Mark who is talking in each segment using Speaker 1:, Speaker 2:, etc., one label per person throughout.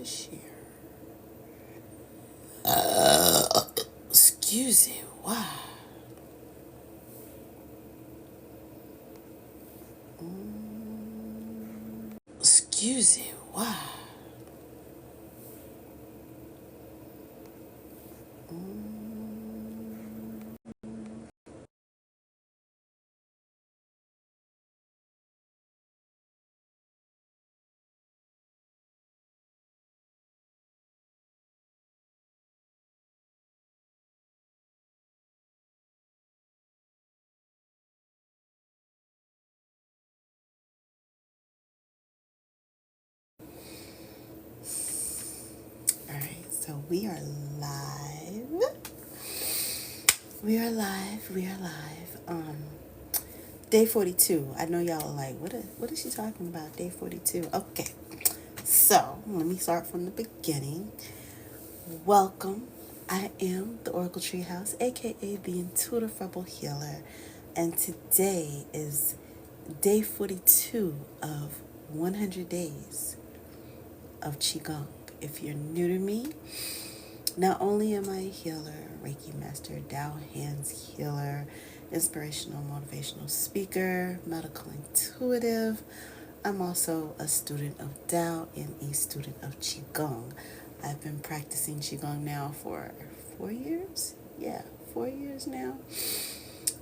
Speaker 1: share. Excuse me. Wow. Excuse me. Wow. All right. So we are live. We are live. We are live. Day 42. I know y'all are like, what is she talking about? Day 42. Okay. So let me start from the beginning. Welcome. I am the Oracle Treehouse, aka the Intuitive Rebel Healer, and today is day 42 of 100 days of Qigong. If you're new to me, not only am I a healer, Reiki master, Tao hands healer, inspirational motivational speaker, medical intuitive, I'm also a student of Tao and a student of Qigong. I've been practicing Qigong now for 4 years. Yeah, 4 years now.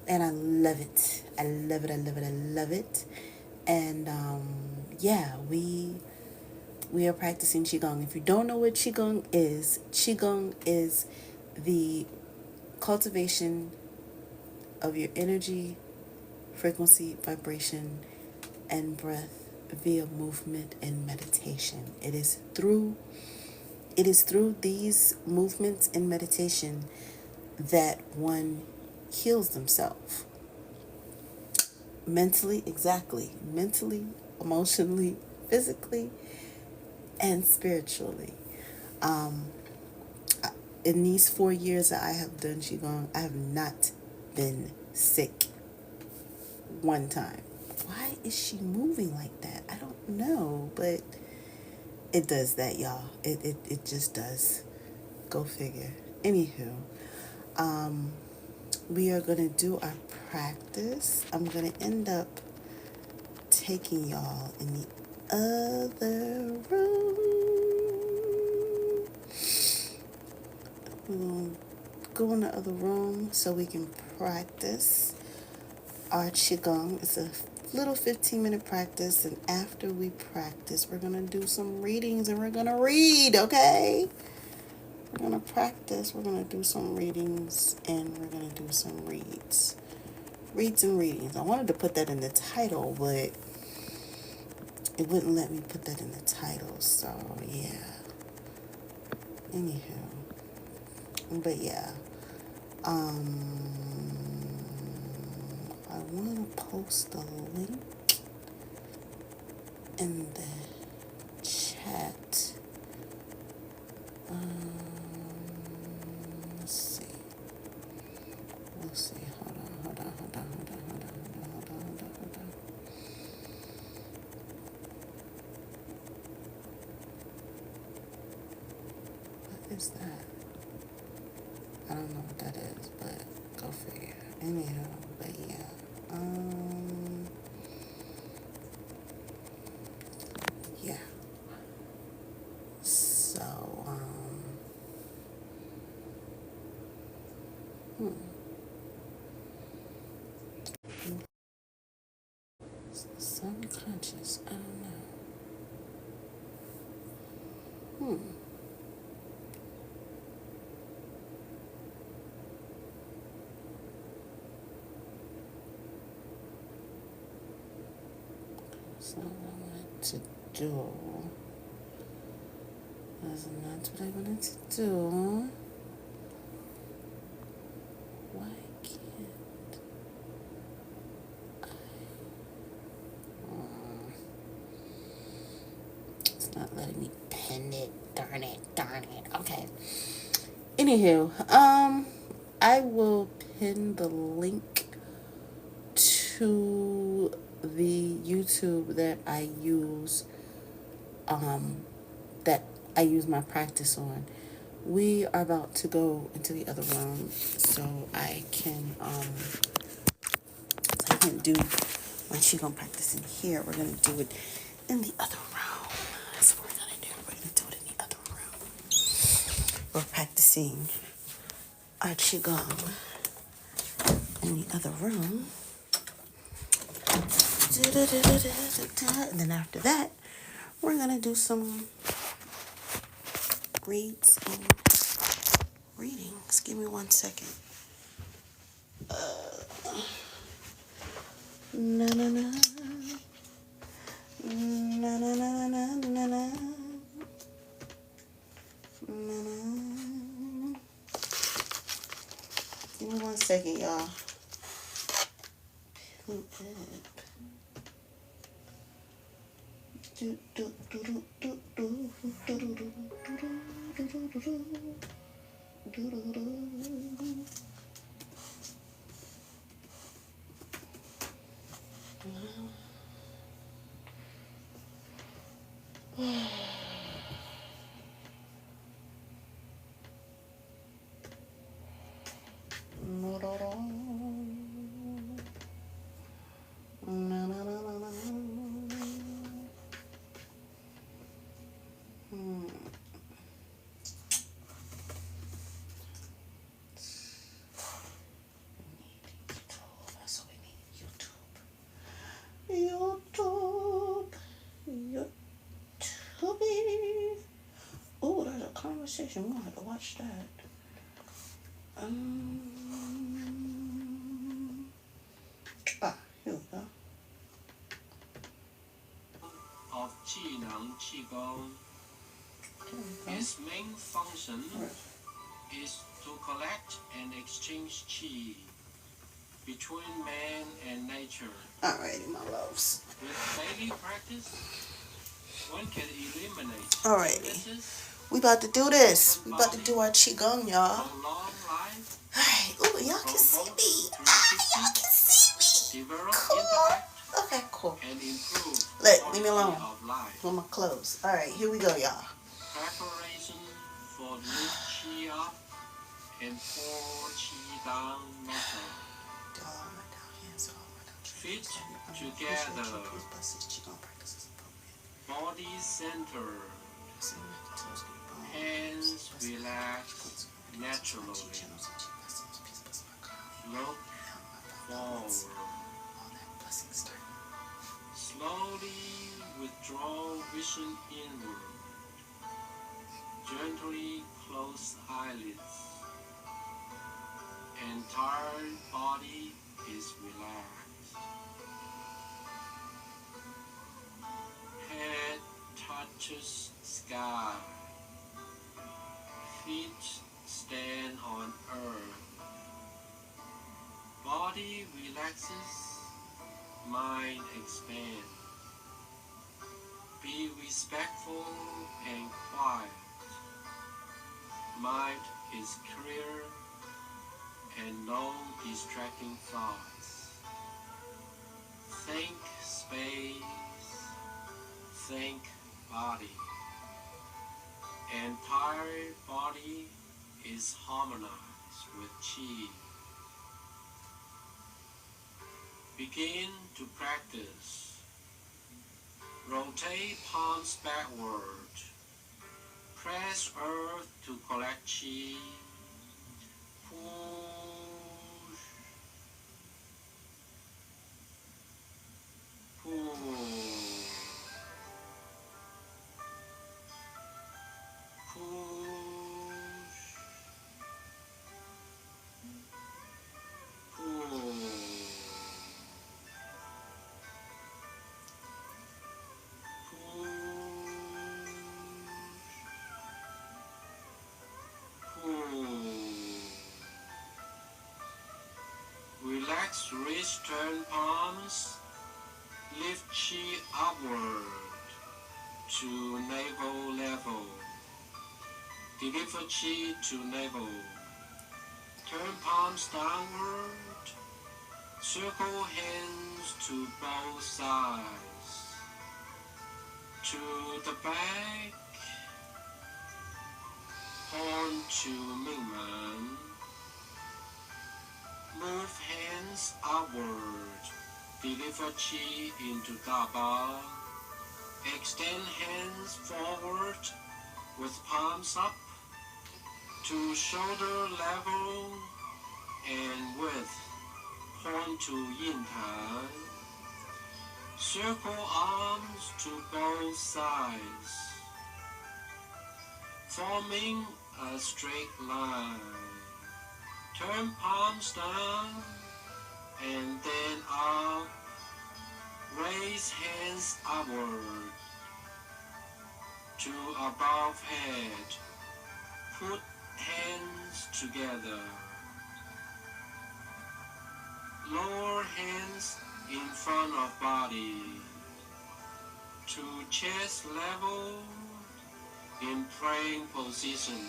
Speaker 1: And I love it. I love it. I love it. I love it. And yeah, we are practicing Qigong. If you don't know what Qigong is the cultivation of your energy, frequency, vibration, and breath via movement and meditation. It is through these movements and meditation that one heals themselves. Mentally, exactly. Mentally, emotionally, physically, and spiritually. Um, in these 4 years that I have done Qigong, I have not been sick one time. Why is she moving like that? I don't know, but it does that, y'all. It just does. Go figure. Anywho, um, we are going to do our practice. I'm going to end up taking y'all in the other room. We're going to go in the other room so we can practice our Qigong. It's a little 15-minute practice, and after we practice, we're going to do some readings and we're going to read, okay? We're going to practice, we're going to do some readings, and we're going to do some reads. Reads and readings. I wanted to put that in the title, but it wouldn't let me put that in the title, so yeah. Anywho. But yeah. I want to post the link in the chat. Let's see. Hold on. What is that? I don't know what that is, but go figure. Anyhow, but yeah. Yeah. So, subconscious, I don't know. That's not what I wanted to do. That's not what I wanted to do. Why can't I? It's not letting me pin it. Darn it. Okay. Anywho, I will pin the link to the YouTube that I use, that I use my practice on. We are about to go into the other room so I can do my Qigong practice in here. We're gonna do it in the other room. That's what we're gonna do. We're gonna do it in the other room. We're practicing our Qigong in the other room. And then after that, we're gonna do some reads and readings. Give me 1 second. Na na na na na na na na na. Give me 1 second, y'all. That's what we need. YouTube. Oh, there's a conversation. We're gonna have to watch that. Here we go.
Speaker 2: Of Qigong, its main function is to collect and exchange qi between man and nature.
Speaker 1: Alrighty, my loves.
Speaker 2: With daily practice, one can eliminate
Speaker 1: Alrighty. We about to do this. We about to do our Qigong, y'all. Alright. Ooh, y'all can see me. Y'all can see me. Cool. Okay, cool. Leave me alone. With my clothes. Alright, here we go, y'all.
Speaker 2: Preparation for lift qi up and pour qi down method. Feet together. Body centered. Hands relaxed naturally. Look forward. Slowly withdraw vision inward. Gently close eyelids. Entire body is relaxed. Head touches sky. Feet stand on earth. Body relaxes. Mind expands. Be respectful and quiet. Mind is clear and no distracting thoughts. Think space. Think body. Entire body is harmonized with qi. Begin to practice. Rotate palms backward. Press earth to collect qi. Push. Push. Relax wrist, turn palms, lift qi upward to navel level. Deliver qi to navel. Turn palms downward. Circle hands to both sides. To the back. Turn to Mingmen. Move hands upward. Deliver Qi into Da Bao. Extend hands forward with palms up to shoulder level and width. Point to Yin Tai. Circle arms to both sides, forming a straight line. Turn palms down and then up. Raise hands upward to above head. Put hands together. Lower hands in front of body to chest level in praying position.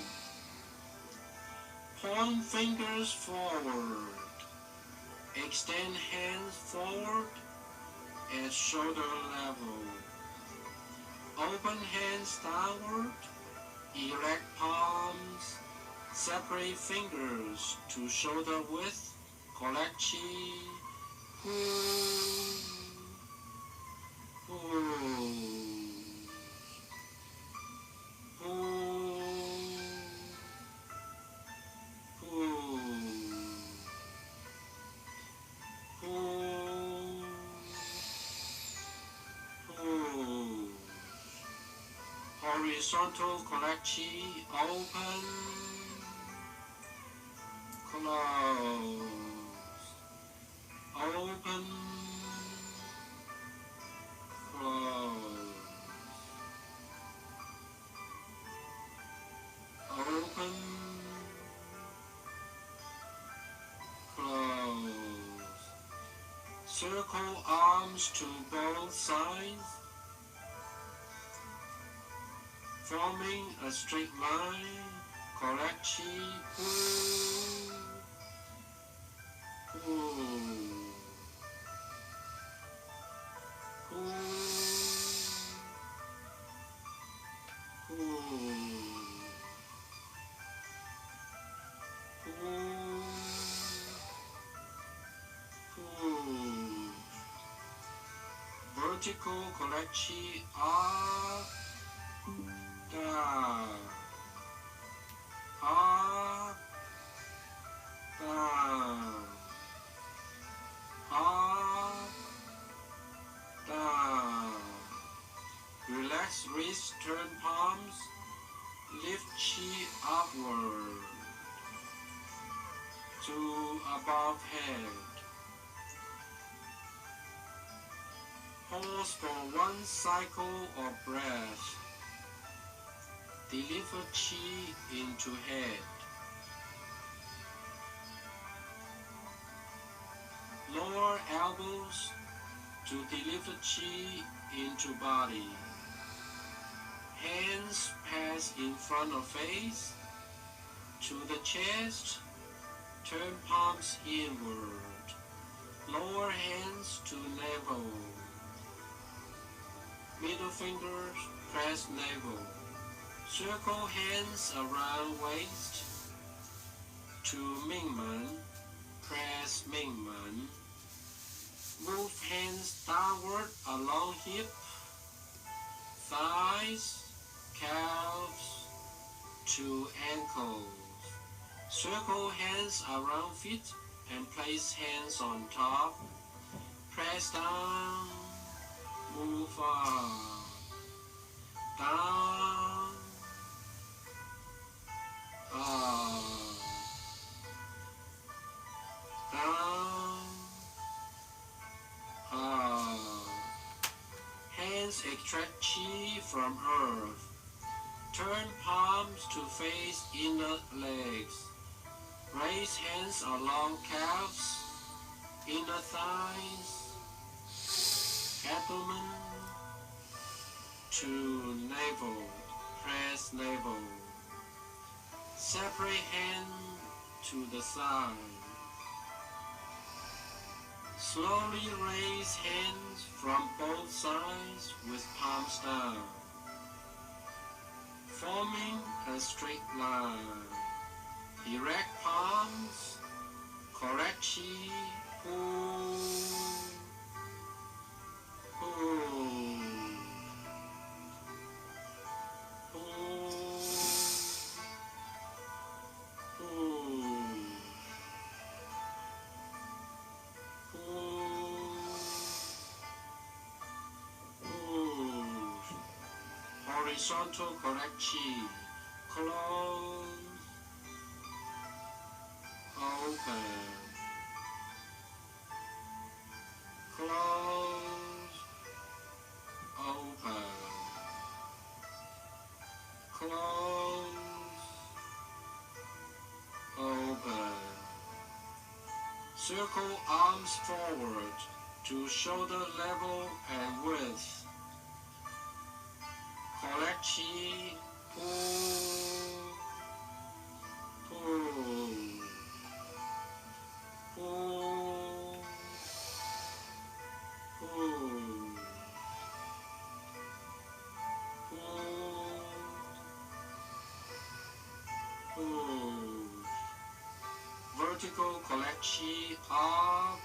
Speaker 2: Point fingers forward. Extend hands forward at shoulder level. Open hands downward. Erect palms. Separate fingers to shoulder width. Collect Qi. Horizontal collect Qi, open, close, open, close, open, close. Circle arms to both sides, forming a straight line. Collect Qi, vertical collect Qi, up, down, up, down, up, down. Relax wrist, turn palms, lift Qi upward to above head. Pause for one cycle of breath. Deliver Qi into head. Lower elbows to deliver Qi into body. Hands pass in front of face to the chest. Turn palms inward. Lower hands to navel. Middle fingers press navel. Circle hands around waist. To Mingmen. Press Mingmen. Move hands downward along hip, thighs, calves, to ankles. Circle hands around feet and place hands on top. Press down, move up, down, up, down, up. Hands extract Qi from earth. Turn palms to face inner legs. Raise hands along calves, inner thighs, abdomen, to navel. Press navel. Separate hand to the side. Slowly raise hands from both sides with palms down, forming a a straight line. Erect palms, correct chi, pull, pull, pull, pull, pull. Horizontal correct chi, close, open, close, open, close, open. Circle arms forward to shoulder level and width. Correct chi, pull, pull, pull, pull, pull, pull. Vertical correct chi, up,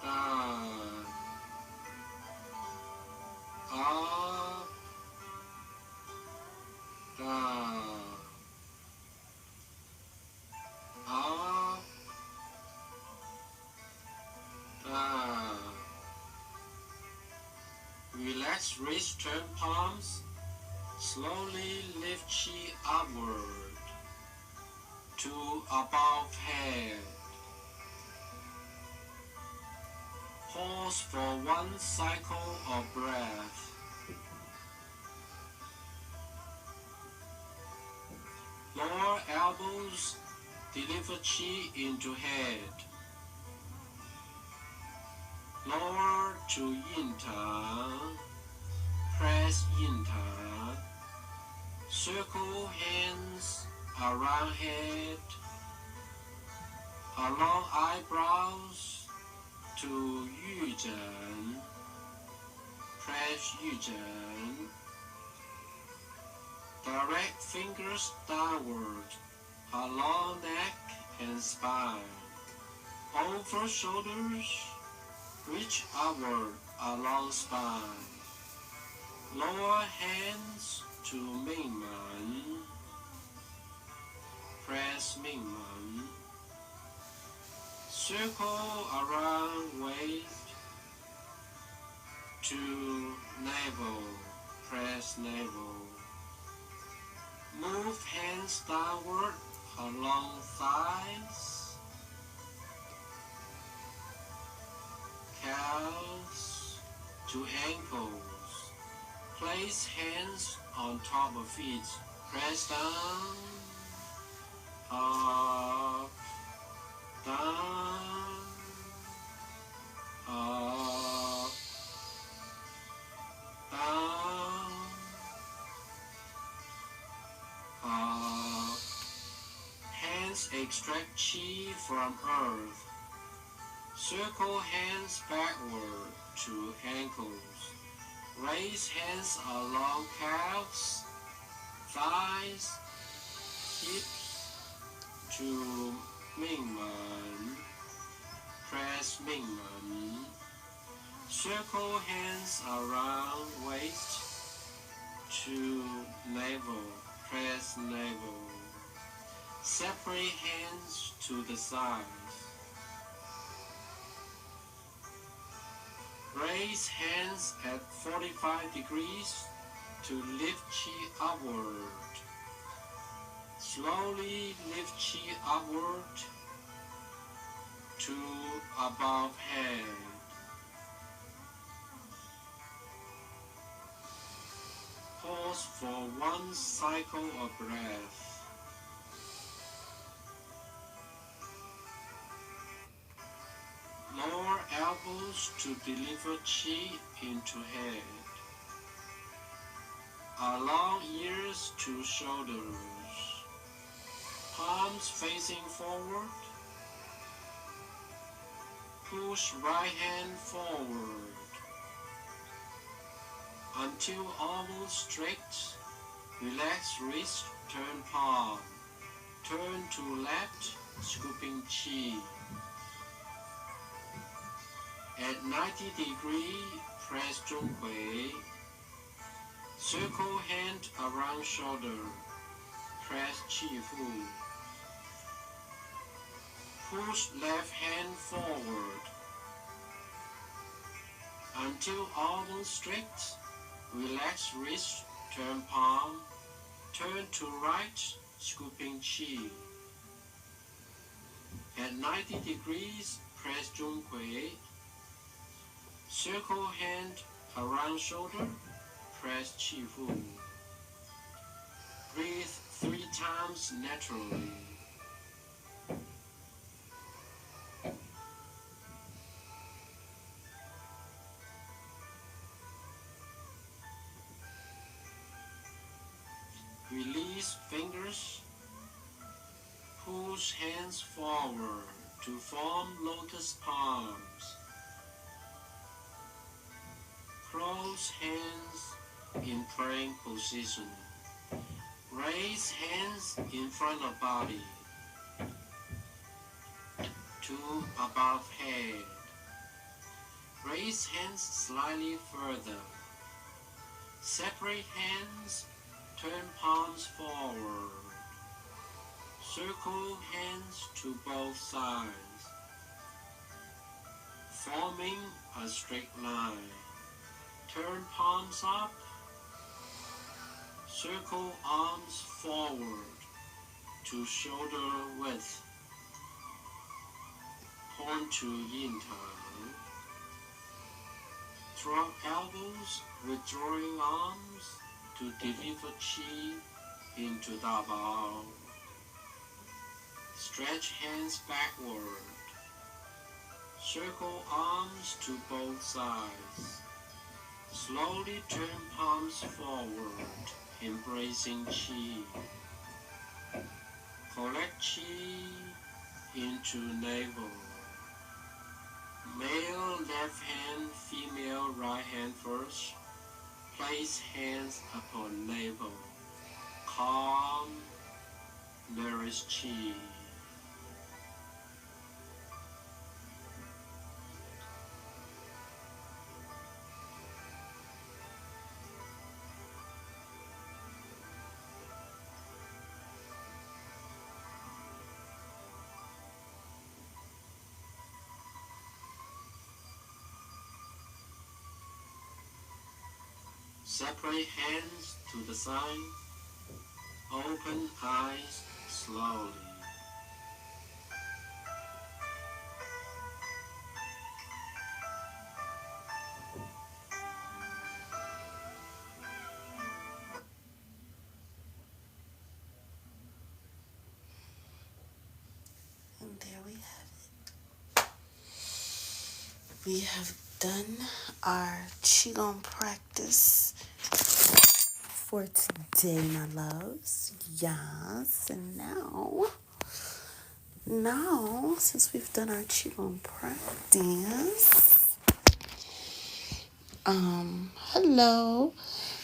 Speaker 2: down, up, down, up, down. Relax wrist, turn palms. Slowly lift chi upward to above head. Pause for 1 cycle of breath. Lower elbows, deliver chi into head. Lower to yin tongue, press yin tongue. Circle hands around head, along eyebrows to yu zhen. Press yu zhen. Direct fingers downward, along neck and spine. Over shoulders, reach upward along spine. Lower hands to Mingmen. Press Mingmen. Circle around waist to navel. Press navel. Move hands downward along thighs, calves to ankles. Place hands on top of feet. Press down, up, down, up, down, up. Hands extract chi from earth. Circle hands backward to ankles. Raise hands along calves, thighs, hips to Mingmen. Press Mingmen. Circle hands around waist to navel. Press navel. Separate hands to the sides. Raise hands at 45 degrees to lift chi upward. Slowly lift chi upward to above head. Pause for 1 cycle of breath. Lower elbows to deliver chi into head. Allow ears to shoulders. Palms facing forward. Push right hand forward until almost straight. Relax wrist, turn palm. Turn to left, scooping chi. At 90 degree, press Zhonghui. Circle hand around shoulder. Press Qi Fu. Push left hand forward. Until almost straight, relax wrist, turn palm. Turn to right, scooping Qi. At 90 degrees, press Zhonghui. Circle hand around shoulder, press Qi Fu. Breathe 3 times naturally. Release fingers. Push hands forward to form lotus palms. Close hands in praying position. Raise hands in front of body. 2 above head. Raise hands slightly further. Separate hands, turn palms forward. Circle hands to both sides, forming a straight line. Turn palms up. Circle arms forward to shoulder width. Point to yin tang. Drop elbows, withdrawing arms to deliver chi into Da Bao. Stretch hands backward. Circle arms to both sides. Slowly turn palms forward, embracing chi. Collect chi into navel. Male left hand, female right hand first. Place hands upon navel. Calm, nourish chi. Separate hands to the side. Open eyes slowly.
Speaker 1: And there we have it. We have done our Qigong practice for today, my loves. Yes, and now, since we've done our Qigong practice, hello.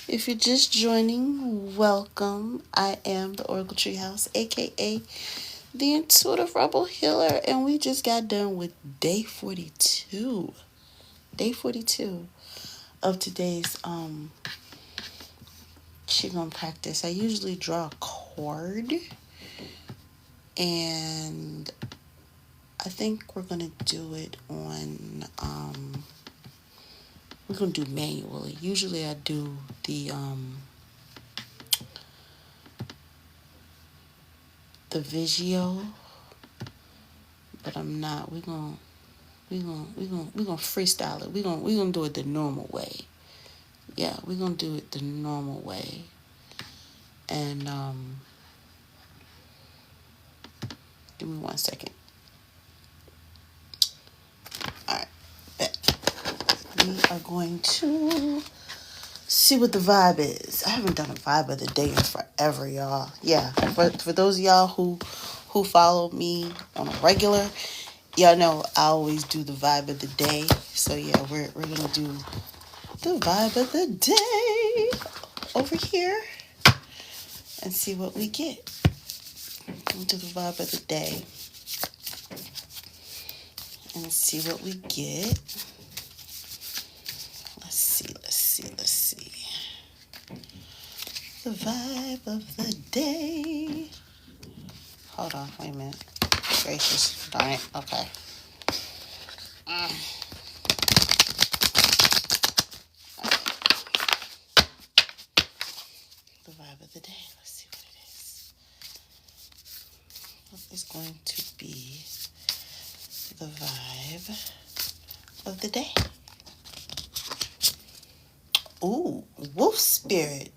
Speaker 1: If you're just joining, welcome. I am the OracleTreehouse, aka the Intuitive Rebel Healer, and we just got done with day 42. Day 42 of today's Qigong practice. I usually draw a card, and I think we're gonna do it on we're gonna do manually. Usually I do the Visio, but I'm not. We're gonna freestyle it. We're gonna do it the normal way. Yeah, we're gonna do it the normal way. And give me 1 second. Alright, we are going to see what the vibe is. I haven't done a vibe of the day in forever, y'all. Yeah, for those of y'all who follow me on a regular, y'all know I always do the vibe of the day. So yeah, we're gonna do the vibe of the day over here. and see what we get. Into the vibe of the day. And see what we get. Let's see. The vibe of the day. Hold on, wait a minute. Gracious. Darn it. Okay. The vibe of the day. Let's see what it is. What is going to be the vibe of the day? Ooh, wolf spirit.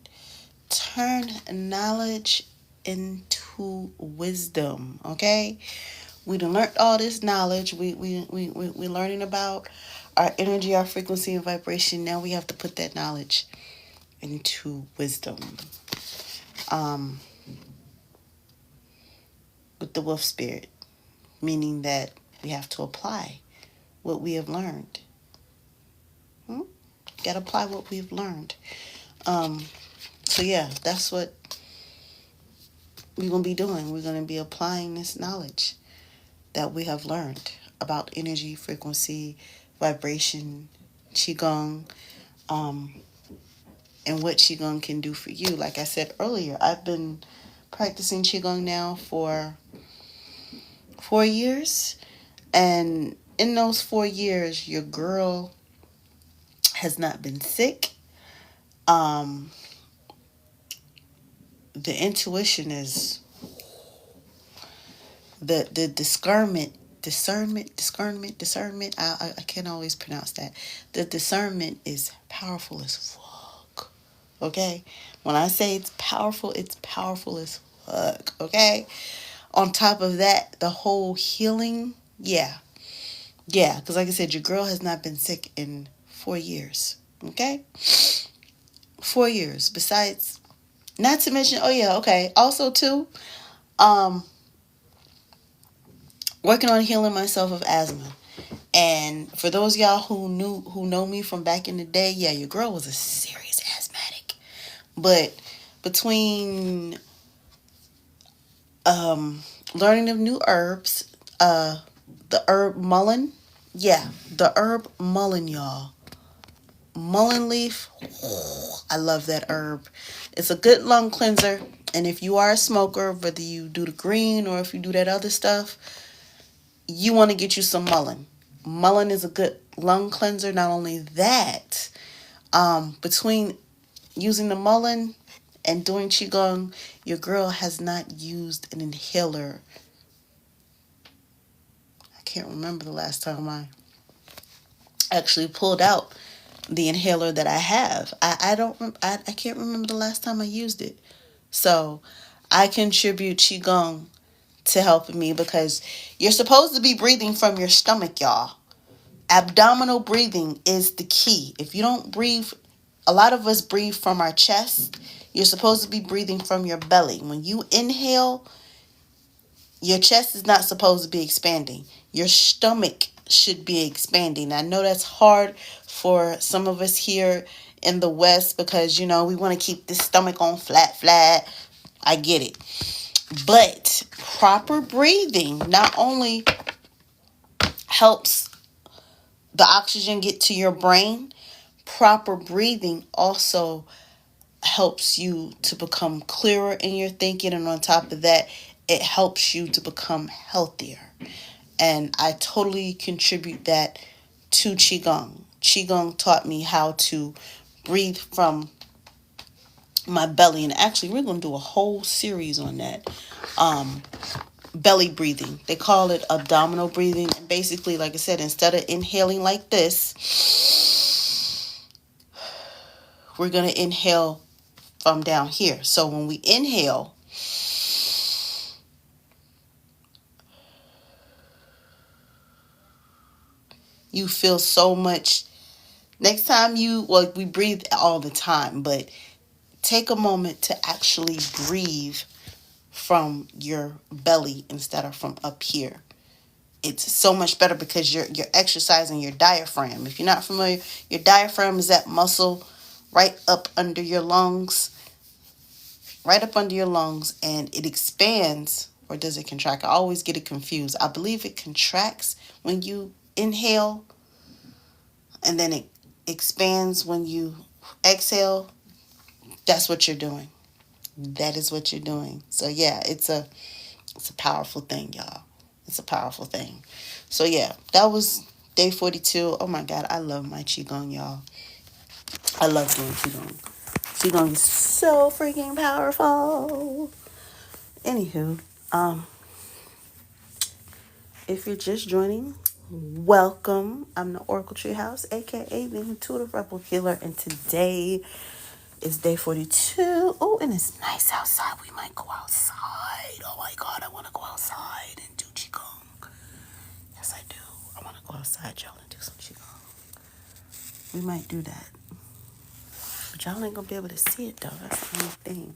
Speaker 1: Turn knowledge into wisdom. Okay, we done learned all this knowledge. We learning about our energy, our frequency, and vibration. Now we have to put that knowledge into wisdom. With the wolf spirit, meaning that we have to apply what we have learned. Got to apply what we've learned. So yeah, that's what we're going to be doing. We're going to be applying this knowledge that we have learned about energy, frequency, vibration, Qigong, and what Qigong can do for you. Like I said earlier, I've been practicing Qigong now for 4 years. And in those 4 years, your girl has not been sick. The intuition is the discernment. I can't always pronounce that. The discernment is powerful as fuck. Okay? When I say it's powerful as fuck. Okay? On top of that, the whole healing, yeah, because like I said, your girl has not been sick in 4 years. Okay? 4 years. Besides, not to mention, also too, working on healing myself of asthma. And for those of y'all who know me from back in the day, yeah, your girl was a serious asthmatic. But between learning of new herbs, the herb mullein, the herb mullein, y'all. Mullein leaf, I love that herb. It's a good lung cleanser. And if you are a smoker, whether you do the green or if you do that other stuff, you want to get you some mullein. Mullein is a good lung cleanser. Not only that, between using the mullein and doing Qigong, your girl has not used an inhaler. I can't remember the last time I actually pulled out the inhaler that I have. I can't remember the last time I used it. So I contribute Qigong to helping me because you're supposed to be breathing from your stomach, y'all. Abdominal breathing is the key. If you don't breathe, a lot of us breathe from our chest. You're supposed to be breathing from your belly. When you inhale, your chest is not supposed to be expanding. Your stomach should be expanding. I know that's hard for some of us here in the West because, we want to keep this stomach on flat. I get it. But proper breathing not only helps the oxygen get to your brain, proper breathing also helps you to become clearer in your thinking. And on top of that, it helps you to become healthier. And I totally contribute that to Qigong. Qigong taught me how to breathe from my belly. And actually, we're going to do a whole series on that. Belly breathing. They call it abdominal breathing. And basically, like I said, instead of inhaling like this, we're going to inhale from down here. So when we inhale, you feel so much. Next time we breathe all the time, but take a moment to actually breathe from your belly instead of from up here. It's so much better because you're exercising your diaphragm. If you're not familiar, your diaphragm is that muscle right up under your lungs. right up under your lungs, and it expands, or does it contract? I always get it confused. I believe it contracts when you inhale, and then it expands when you exhale. That's what you're doing. That is what you're doing. So yeah, it's a powerful thing, y'all. It's a powerful thing. So yeah, that was day 42. Oh my God, I love my Qigong, y'all. I love doing Qigong. Qigong is so freaking powerful. Anywho, if you're just joining, welcome. I'm the OracleTreehouse, aka the Intuitive Rebel Healer, and today is day 42. Oh, and it's nice outside. We might go outside. Oh my God, I want to go outside and do Qigong. Yes, I do. I want to go outside, y'all, and do some Qigong. We might do that. But y'all ain't gonna be able to see it though. That's the only thing.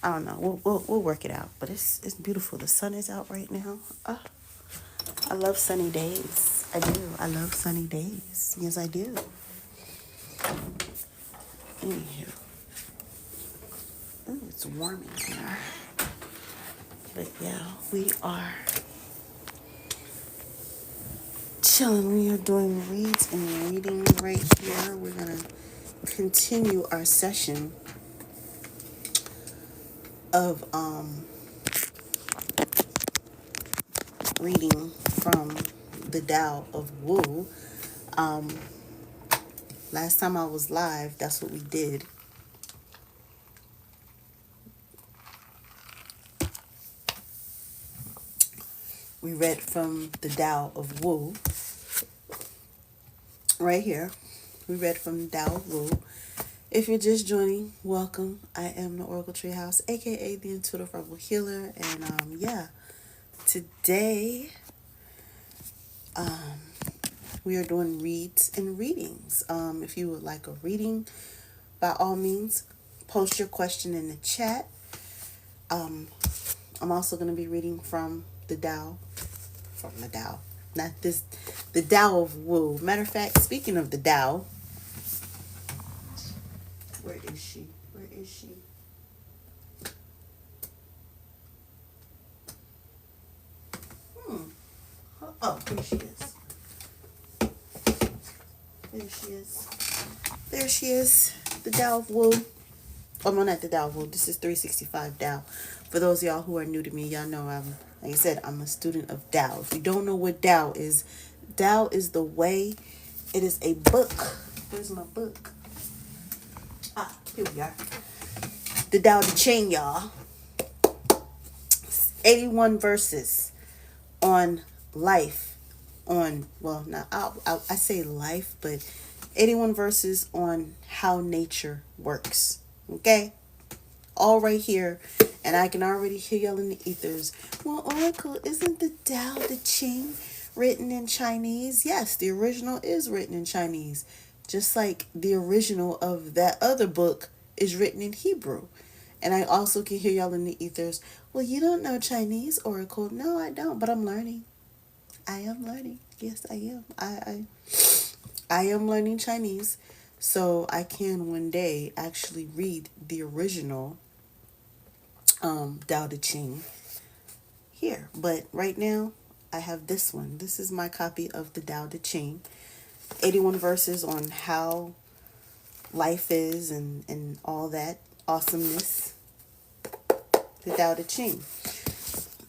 Speaker 1: I don't know. We'll work it out. But it's beautiful. The sun is out right now. I love sunny days. I do. I love sunny days. Yes, I do. Anywho. Ooh, it's warm in here. But yeah, we are chilling. We are doing reads and reading right here. We're going to continue our session of reading from the Tao of Wu. Last time I was live, that's what we did. We read from the Tao of Wu. Right here. We read from the Tao of Wu. If you're just joining, welcome. I am the OracleTreehouse, aka the Intuitive Rebel Healer. And yeah, today we are doing reads and readings. If you would like a reading, by all means, post your question in the chat. I'm also going to be reading from the Tao. Not this, the Tao of Wu. Matter of fact, speaking of the Tao, where is she? Where is she? Oh, here she is. There she is. There she is. The Tao of Wu. Oh, no, not the Tao of Wu. This is 365 Tao. For those of y'all who are new to me, y'all know like I said, I'm a student of Tao. If you don't know what Tao is the way. It is a book. Where's my book? Here we are. The Tao Te Ching, y'all. 81 verses on life. I say life, but 81 verses on how nature works. Okay? All right here. And I can already hear y'all in the ethers. Well, Oracle, isn't the Tao Te Ching written in Chinese? Yes, the original is written in Chinese. Just like the original of that other book is written in Hebrew. And I also can hear y'all in the ethers. Well, you don't know Chinese, Oracle. No, I don't, but I'm learning. I am learning. Yes, I am. I am learning Chinese, so I can one day actually read the original Tao Te Ching here. But right now, I have this one. This is my copy of the Tao Te Ching. 81 verses on how life is and all that awesomeness. The Tao Te Ching.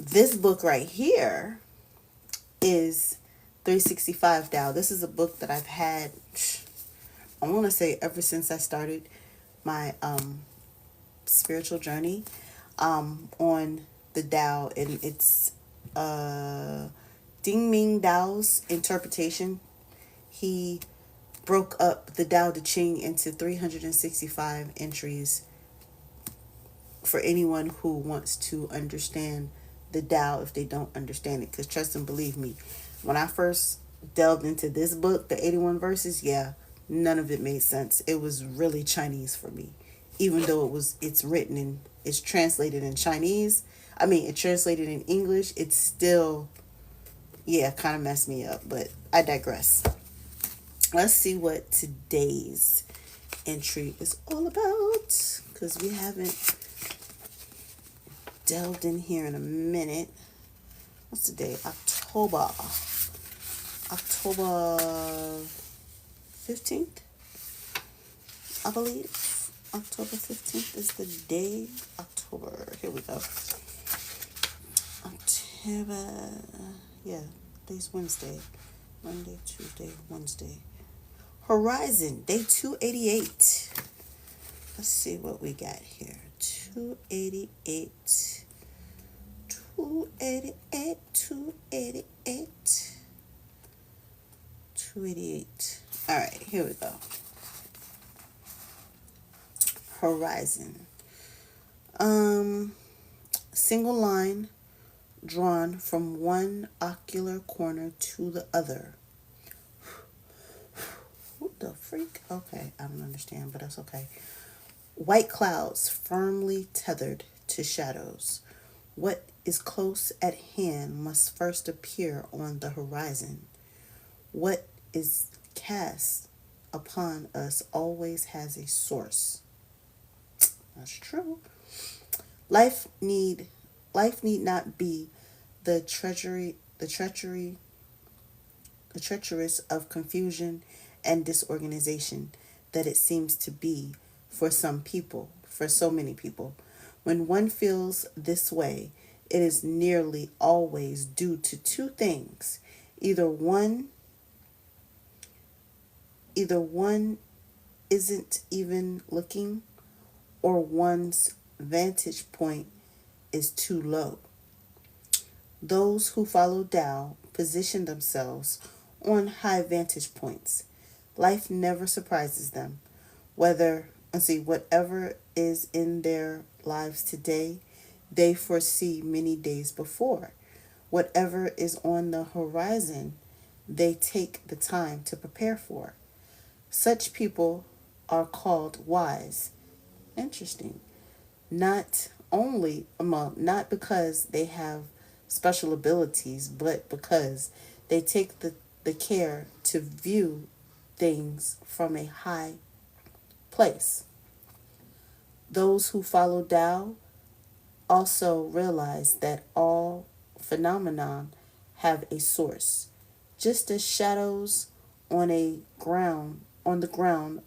Speaker 1: This book right here is 365 Tao. This is a book that I've had, I want to say, ever since I started my spiritual journey on the Tao, and it's Ding Ming Dao's interpretation. He broke up the Tao Te Ching into 365 entries for anyone who wants to understand the Tao if they don't understand it. Because trust and believe me, when I first delved into this book, the 81 verses, yeah, none of it made sense. It was really Chinese for me. Even though it's translated in Chinese. It's translated in English. It's still, kind of messed me up. But I digress. Let's see what today's entry is all about. Because we haven't delved in here in a minute. What's the day? October 15th, I believe. October 15th is the day. October. Here we go. October. Yeah, today's Wednesday. Monday, Tuesday, Wednesday. Horizon, day 288. Let's see what we got here. 288. 288. 288. 288. All right, here we go. Horizon. Single line drawn from one ocular corner to the other. What the freak? Okay, I don't understand, but that's okay. White clouds firmly tethered to shadows. What is close at hand must first appear on the horizon. What is cast upon us always has a source. That's true. Life need not be the treacherous of confusion and disorganization that it seems to be for some people, for so many people. When one feels this way, it is nearly always due to two things. Either one isn't even looking, or one's vantage point is too low. Those who follow Tao position themselves on high vantage points. Life never surprises them. Whatever is in their lives today, they foresee many days before. Whatever is on the horizon, they take the time to prepare for. Such people are called wise. Interesting. Not because they have special abilities, but because they take the care to view things from a high place. Those who follow Tao also realize that all phenomena have a source. Just as shadows on the ground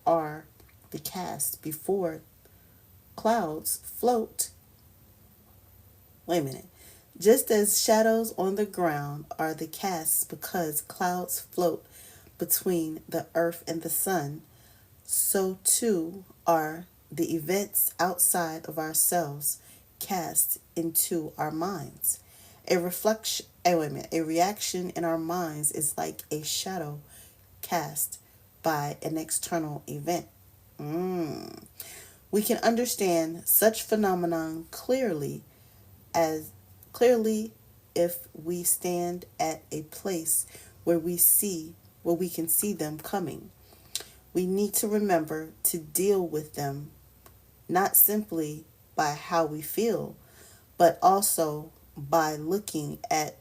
Speaker 1: are the cast before clouds float. Wait a minute. Just as shadows on the ground are the casts because clouds float between the earth and the sun, so too are the events outside of ourselves cast into our minds. A reaction in our minds is like a shadow cast by an external event. We can understand such phenomenon clearly if we stand at a place where we can see them coming. We need to remember to deal with them not simply by how we feel, but also by looking at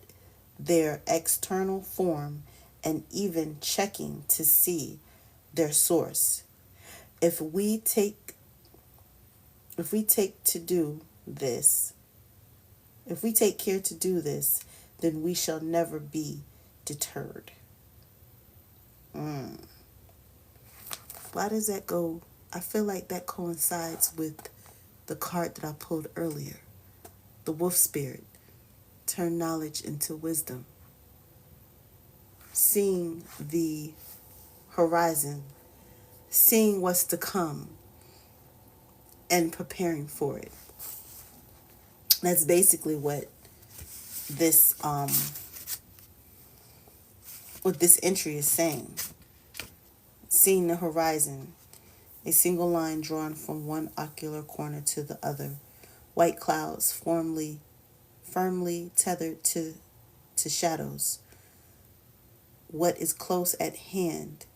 Speaker 1: their external form and even checking to see their source. If we take care to do this, then we shall never be deterred. Why does that go? I feel like that coincides with the card that I pulled earlier. The wolf spirit. Turn knowledge into wisdom. Seeing the horizon. Seeing what's to come. And preparing for it. That's basically what this entry is saying. Seeing the horizon, a single line drawn from one ocular corner to the other, white clouds firmly tethered to shadows. What is close at hand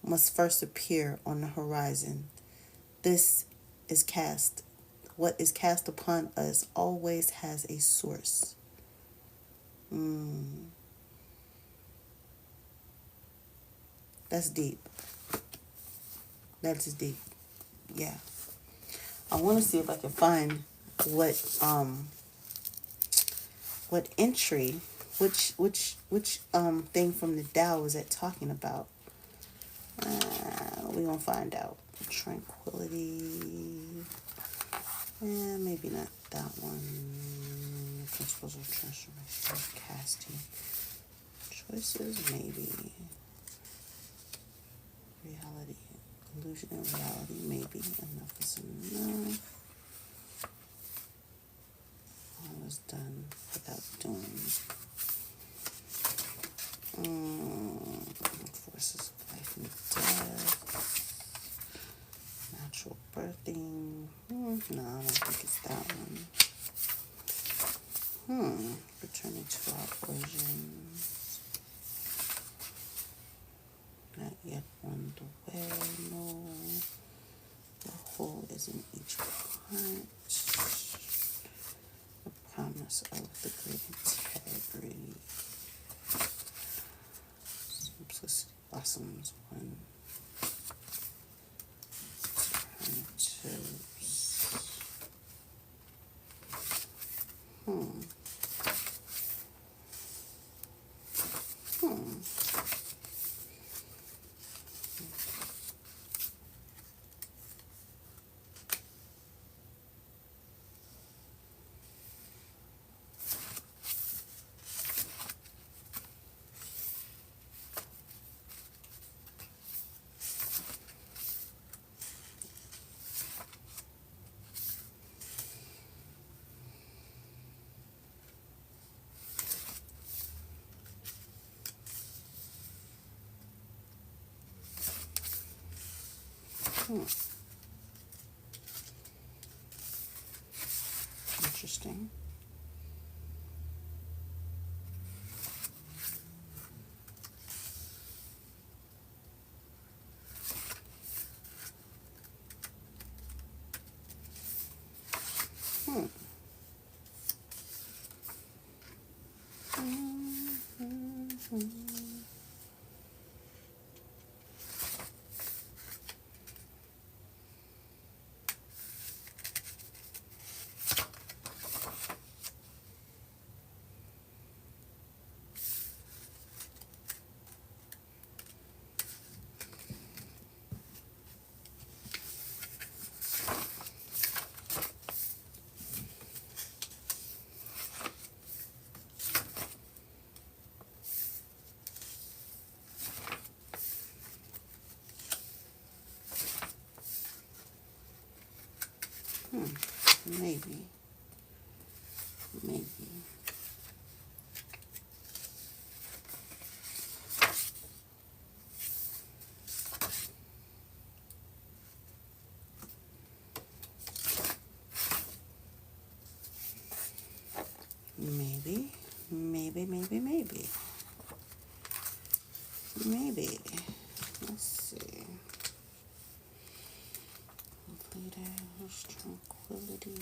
Speaker 1: must first appear on the horizon. What is cast upon us always has a source. That's deep. That is deep. Yeah. I want to see if I can find what entry, which thing from the Tao was that talking about? We gonna find out. Tranquility. Maybe not that one. Principles of transformation, casting. Choices, maybe. Reality, illusion and reality, maybe. Enough is enough. I was done without doing. Forces of life and death. Natural birthing. No, I don't think it's that one. Returning to our origins. Not yet on the way, no. The whole is in each part. The promise of the great integrity. Simplicity blossoms when interesting. Maybe. Maybe. Let's see. Leaders, tranquility,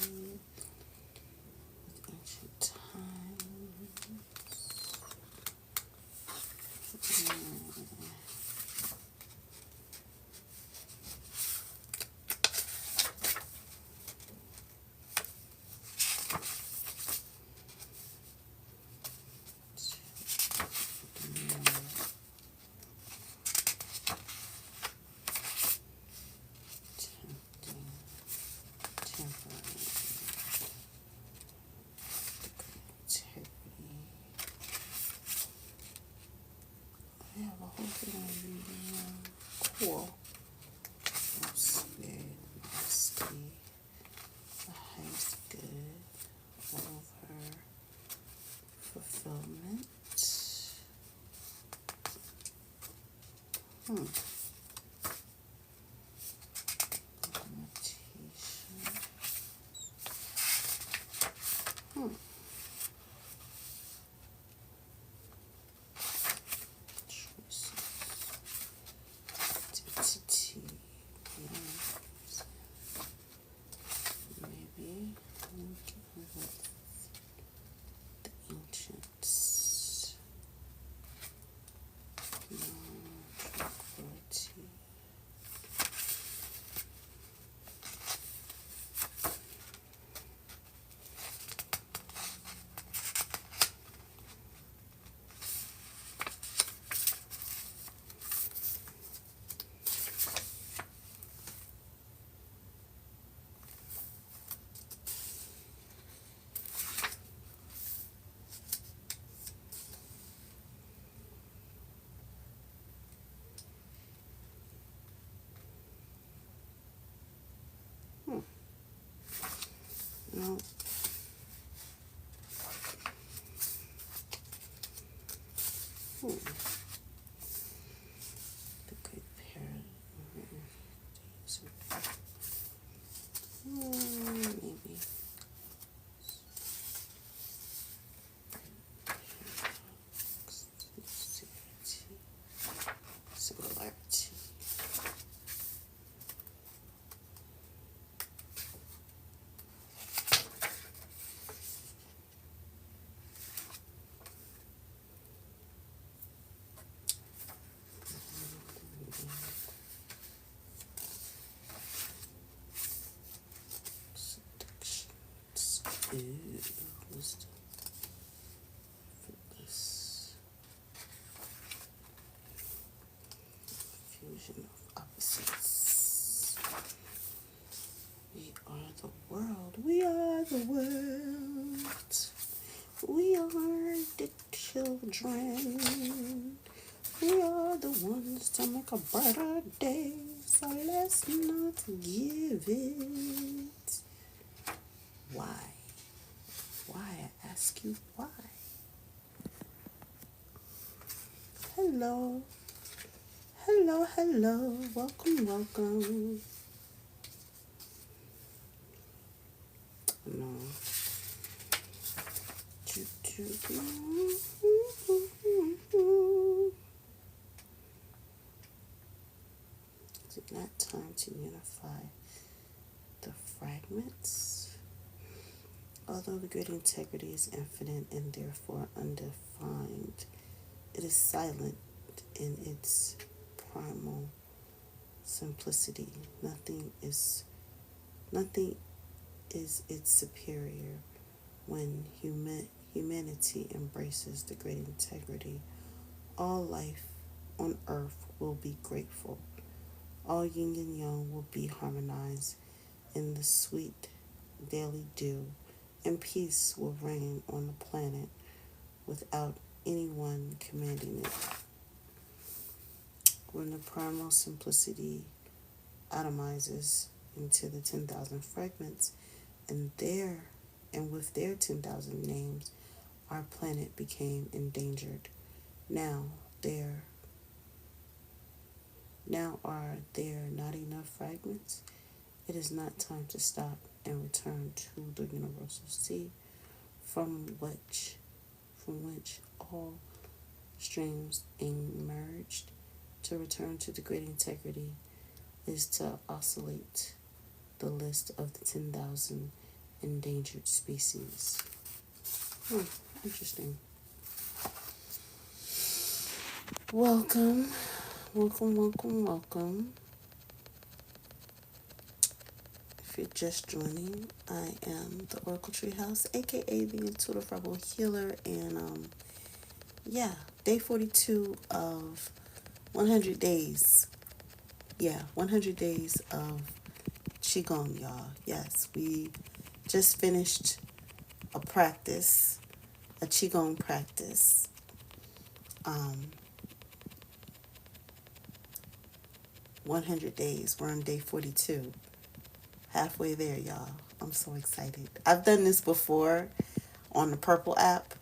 Speaker 1: with ancient times. Cool. Spirit, nasty, the highest good, over fulfillment. No. The great parrot. Maybe. Singularity. Wisdom. Fruitless. Fusion of opposites. We are the world. We are the world. We are the children. We are the ones to make a brighter day. So let's not give it. Why? Why? I ask you why. Hello. Hello, hello. Welcome, welcome. No. Is it not time to unify the fragments? Although the great integrity is infinite and therefore undefined, it is silent in its primal simplicity. Nothing is its superior when humanity embraces the great integrity. All life on earth will be grateful. All yin and yang will be harmonized in the sweet daily dew, and peace will reign on the planet without anyone commanding it. When the primal simplicity atomizes into the 10,000 fragments, and with their 10,000 names, our planet became endangered. Now are there not enough fragments? It is not time to stop and return to the universal sea, from which all streams emerged. To return to the great integrity is to oscillate the list of the 10,000 endangered species. Interesting. Welcome. If you're just joining, I am the OracleTreehouse, aka the Intuitive Rebel Healer, and day 42 of 100 days. 100 days of Qigong, y'all. Yes, we just finished a Qigong practice. 100 days. We're on day 42. Halfway there, y'all. I'm so excited. I've done this before on the Purple app.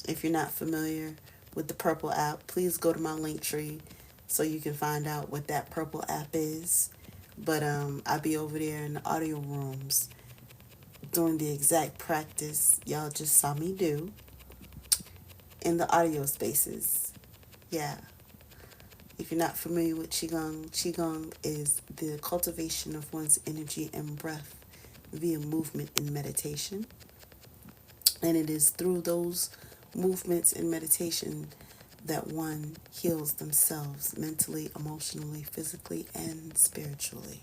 Speaker 1: If you're not familiar with the Purple app, please go to my link tree so you can find out what that Purple app is. But I'll be over there in the audio rooms doing the exact practice y'all just saw me do in the audio spaces. Yeah. If you're not familiar with Qigong is the cultivation of one's energy and breath via movement and meditation. And it is through those movements and meditation that one heals themselves mentally, emotionally, physically, and spiritually.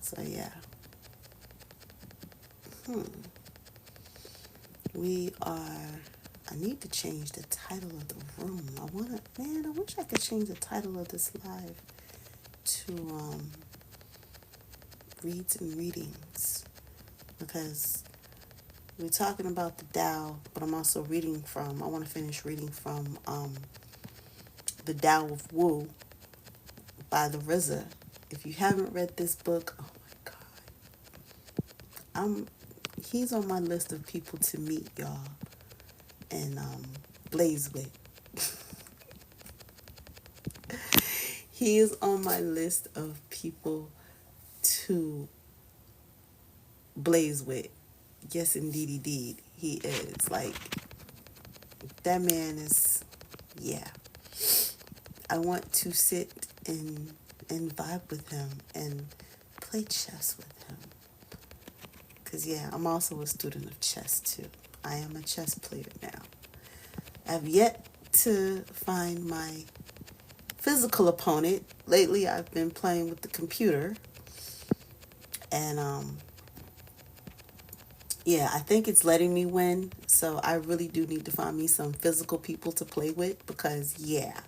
Speaker 1: So yeah. I need to change the title of the room. I wish I could change the title of this live to reads and readings, because we're talking about the Tao, but I'm also I want to finish reading from the Tao of Wu by the RZA. If you haven't read this book, oh my God, I'm he's on my list of people to meet, y'all, and blaze with. He is on my list of people to blaze with. Yes, indeed, he is. Like, that man is, yeah. I want to sit and vibe with him and play chess with him. Because, yeah, I'm also a student of chess, too. I am a chess player now. I've yet to find my physical opponent. Lately, I've been playing with the computer. And, yeah, I think it's letting me win. So I really do need to find me some physical people to play with because, yeah,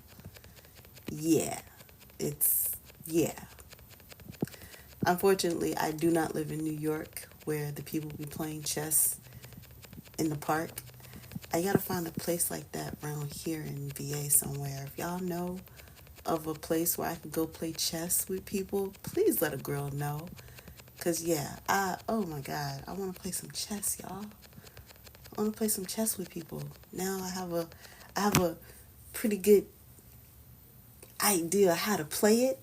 Speaker 1: it's, yeah. Unfortunately, I do not live in New York where the people be playing chess in the park. I gotta find a place like that around here in VA somewhere. If y'all know of a place where I could go play chess with people, please let a girl know. Cause yeah, oh my God, I wanna play some chess, y'all. I wanna play some chess with people. Now I have a pretty good idea how to play it.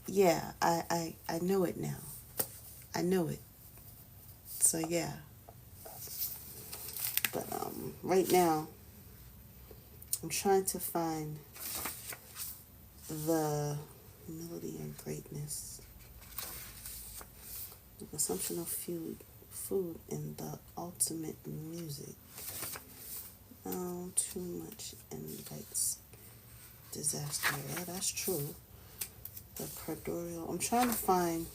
Speaker 1: Yeah, I know it now. I know it. So yeah. But right now I'm trying to find the melody and greatness. The consumption of food in the ultimate music. No, too much invites disaster. Yeah, that's true. The primordial. I'm trying to find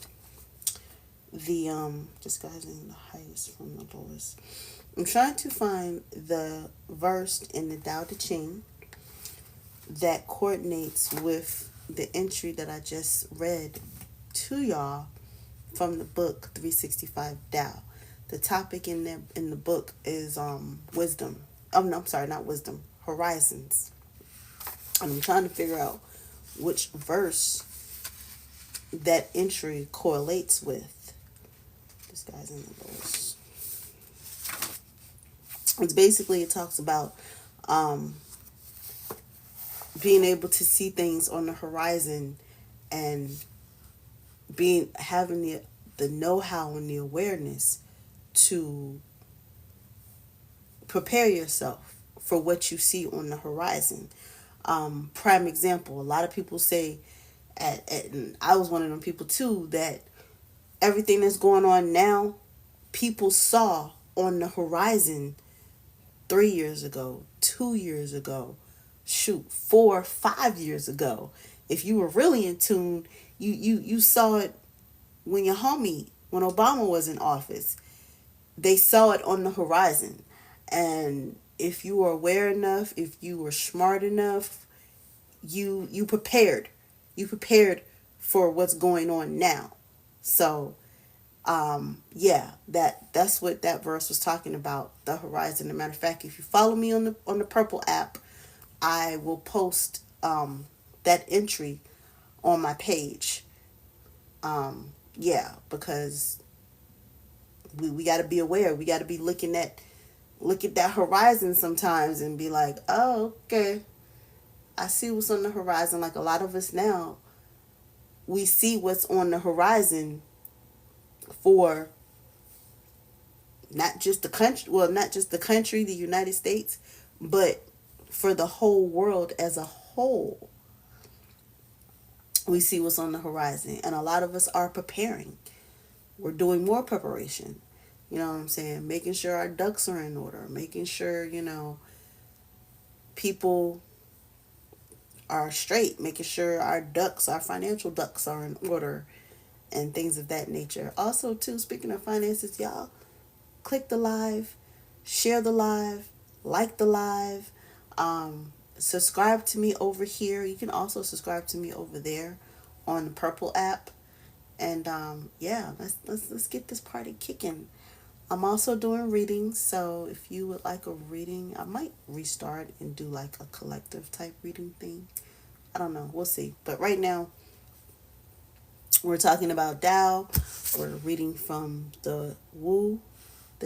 Speaker 1: the disguising the highest from the lowest. I'm trying to find the verse in the Tao Te Ching that coordinates with the entry that I just read to y'all from the book 365 Tao. The topic in the book is wisdom. Oh no, I'm sorry, not wisdom. Horizons. And I'm trying to figure out which verse that entry correlates with. This guy's in the lowest. It's basically, it talks about being able to see things on the horizon and having the know-how and the awareness to prepare yourself for what you see on the horizon. Prime example, a lot of people say, and I was one of them people too, that everything that's going on now, people saw on the horizon 3 years ago, 2 years ago, shoot, 4, 5 years ago. If you were really in tune, you saw it when when Obama was in office. They saw it on the horizon. And if you were aware enough, if you were smart enough, you prepared. You prepared for what's going on now. So yeah, that's what that verse was talking about, the horizon. As a matter of fact, if you follow me on the Purple app, I will post that entry on my page. Yeah, because we got to be aware. We got to be look at that horizon sometimes and be like, oh, okay, I see what's on the horizon. Like a lot of us now, we see what's on the horizon for not just the country, well, not just the country, the United States, but for the whole world as a whole. We see what's on the horizon, and a lot of us are preparing. We're doing more preparation. You know what I'm saying? Making sure our ducks are in order, making sure, people are straight, making sure our financial ducks are in order, and things of that nature. Also, too, speaking of finances, y'all, click the live, share the live, like the live, subscribe to me over here. You can also subscribe to me over there on the Purple app. And yeah, let's get this party kicking. I'm also doing readings, so if you would like a reading, I might restart and do like a collective type reading thing. I don't know, we'll see. But right now, We're talking about Tao. We're reading from the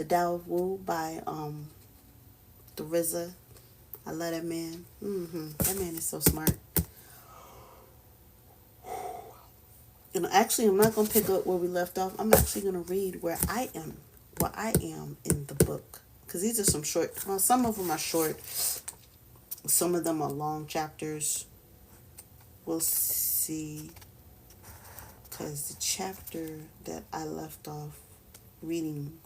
Speaker 1: Tao of Wu by the RZA. I love that man. That man is so smart. And actually, I'm not gonna pick up where we left off. I'm actually gonna read where I am in the book, because these are some short. Well, some of them are short. Some of them are long chapters. We'll see. Because the chapter that I left off reading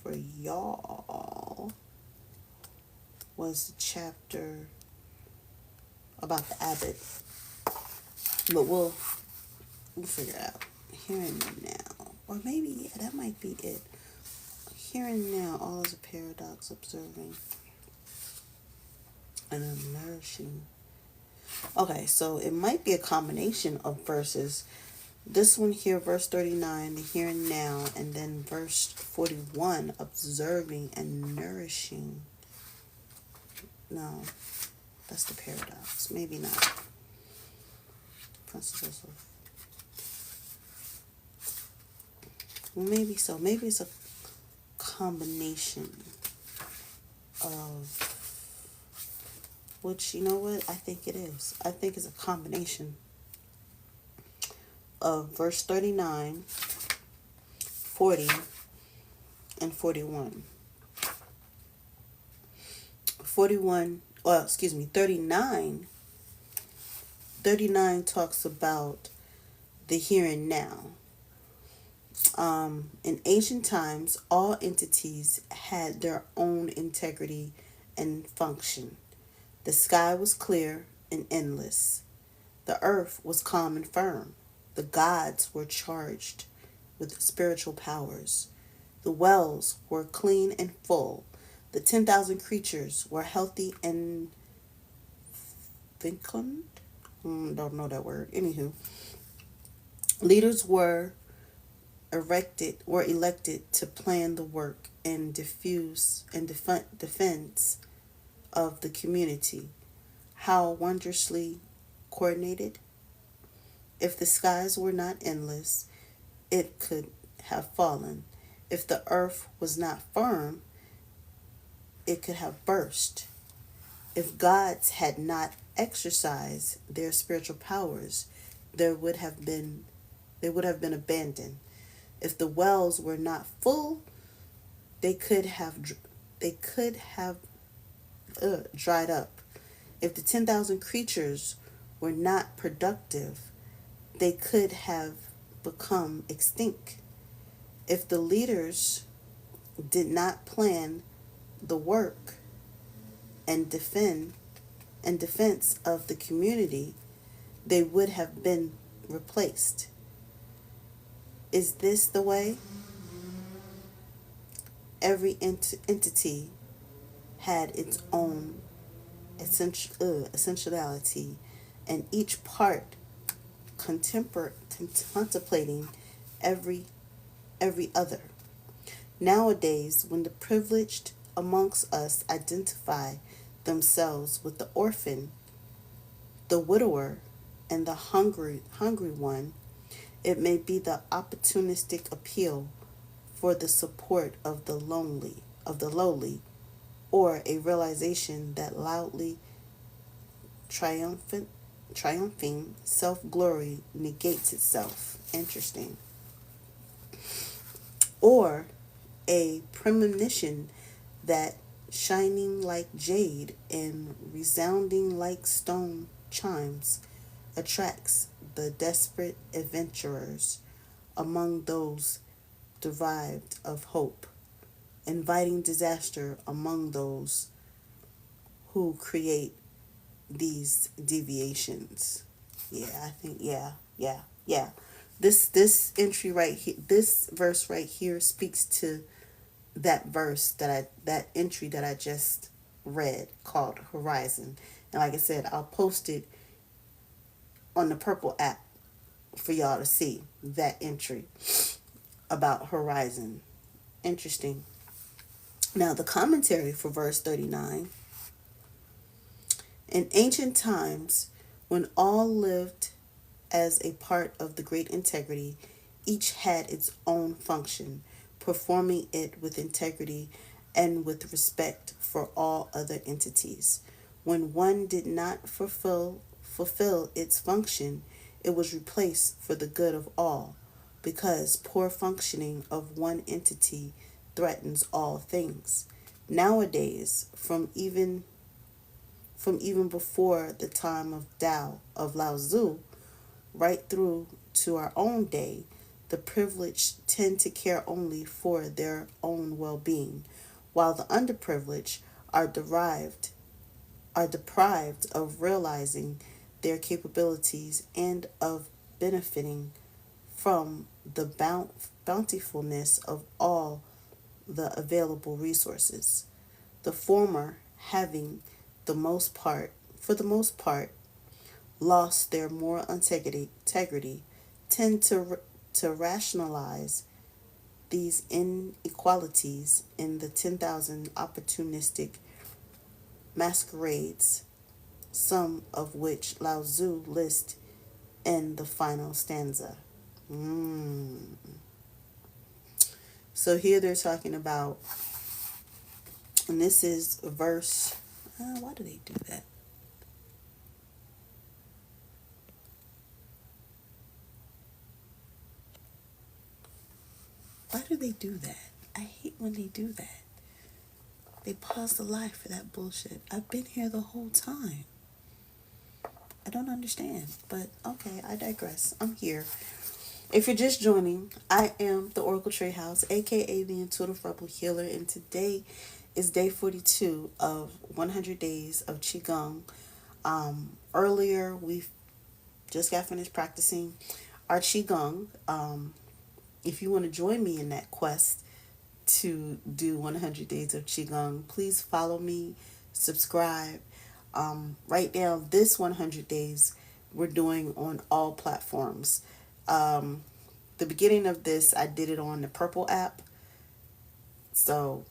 Speaker 1: for y'all was the chapter about the abbot. But we'll figure it out. Here and now. Or maybe, yeah, that might be it. Here and now, all is a paradox, observing and nourishing. Okay, so it might be a combination of verses. This one here, verse 39, the here and now, and then verse 41, observing and nourishing. No, that's the paradox. Maybe not. Principles of. Well, maybe so. Maybe it's a combination of. Which, you know what? I think it is. I think it's a combination of verse 39, 40, and 41. 39. 39 talks about the here and now. In ancient times, all entities had their own integrity and function. The sky was clear and endless. The earth was calm and firm. The gods were charged with spiritual powers. The wells were clean and full. The 10,000 creatures were healthy and fecund. Don't know that word. Anywho, leaders were elected to plan the work and defense of the community. How wondrously coordinated. If the skies were not endless, it could have fallen. If the earth was not firm, it could have burst. If gods had not exercised their spiritual powers, they would have been abandoned. If the wells were not full, they could have dried up. If the 10,000 creatures were not productive, they could have become extinct. If the leaders did not plan the work and defense of the community, they would have been replaced. Is this the way? Every entity had its own essentiality, and each part contemplating every other. Nowadays, when the privileged amongst us identify themselves with the orphan, the widower, and the hungry one, it may be the opportunistic appeal for the support of the lowly, or a realization that loudly triumphing self-glory negates itself. Interesting. Or a premonition that shining like jade and resounding like stone chimes attracts the desperate adventurers among those deprived of hope, inviting disaster among those who create these deviations. Yeah, I think yeah. This entry right here, this verse right here speaks to that entry that I just read called Horizon. And like I said, I'll post it on the Purple app for y'all to see that entry about Horizon. Interesting. Now the commentary for verse 39. In ancient times, when all lived as a part of the great integrity, each had its own function, performing it with integrity and with respect for all other entities. When one did not fulfill its function, it was replaced for the good of all, because poor functioning of one entity threatens all things. Nowadays, from even before the time of Lao Tzu, right through to our own day, the privileged tend to care only for their own well-being, while the underprivileged are deprived of realizing their capabilities and of benefiting from the bountifulness of all the available resources. The former having for the most part, lost their moral integrity, tend to rationalize these inequalities in the 10,000 opportunistic masquerades, some of which Lao Tzu lists in the final stanza. So here they're talking about, and this is verse. Why do they do that? Why do they do that? I hate when they do that. They pause the live for that bullshit. I've been here the whole time. I don't understand, but okay, I digress. I'm here. If you're just joining, I am the OracleTreehouse, aka the Intuitive Rebel Healer, and today is day 42 of 100 days of Qigong. Earlier, we just got finished practicing our Qigong. If you want to join me in that quest to do 100 days of Qigong, please follow me, subscribe. Right now, this 100 days we're doing on all platforms. The beginning of this, I did it on the Purple app. So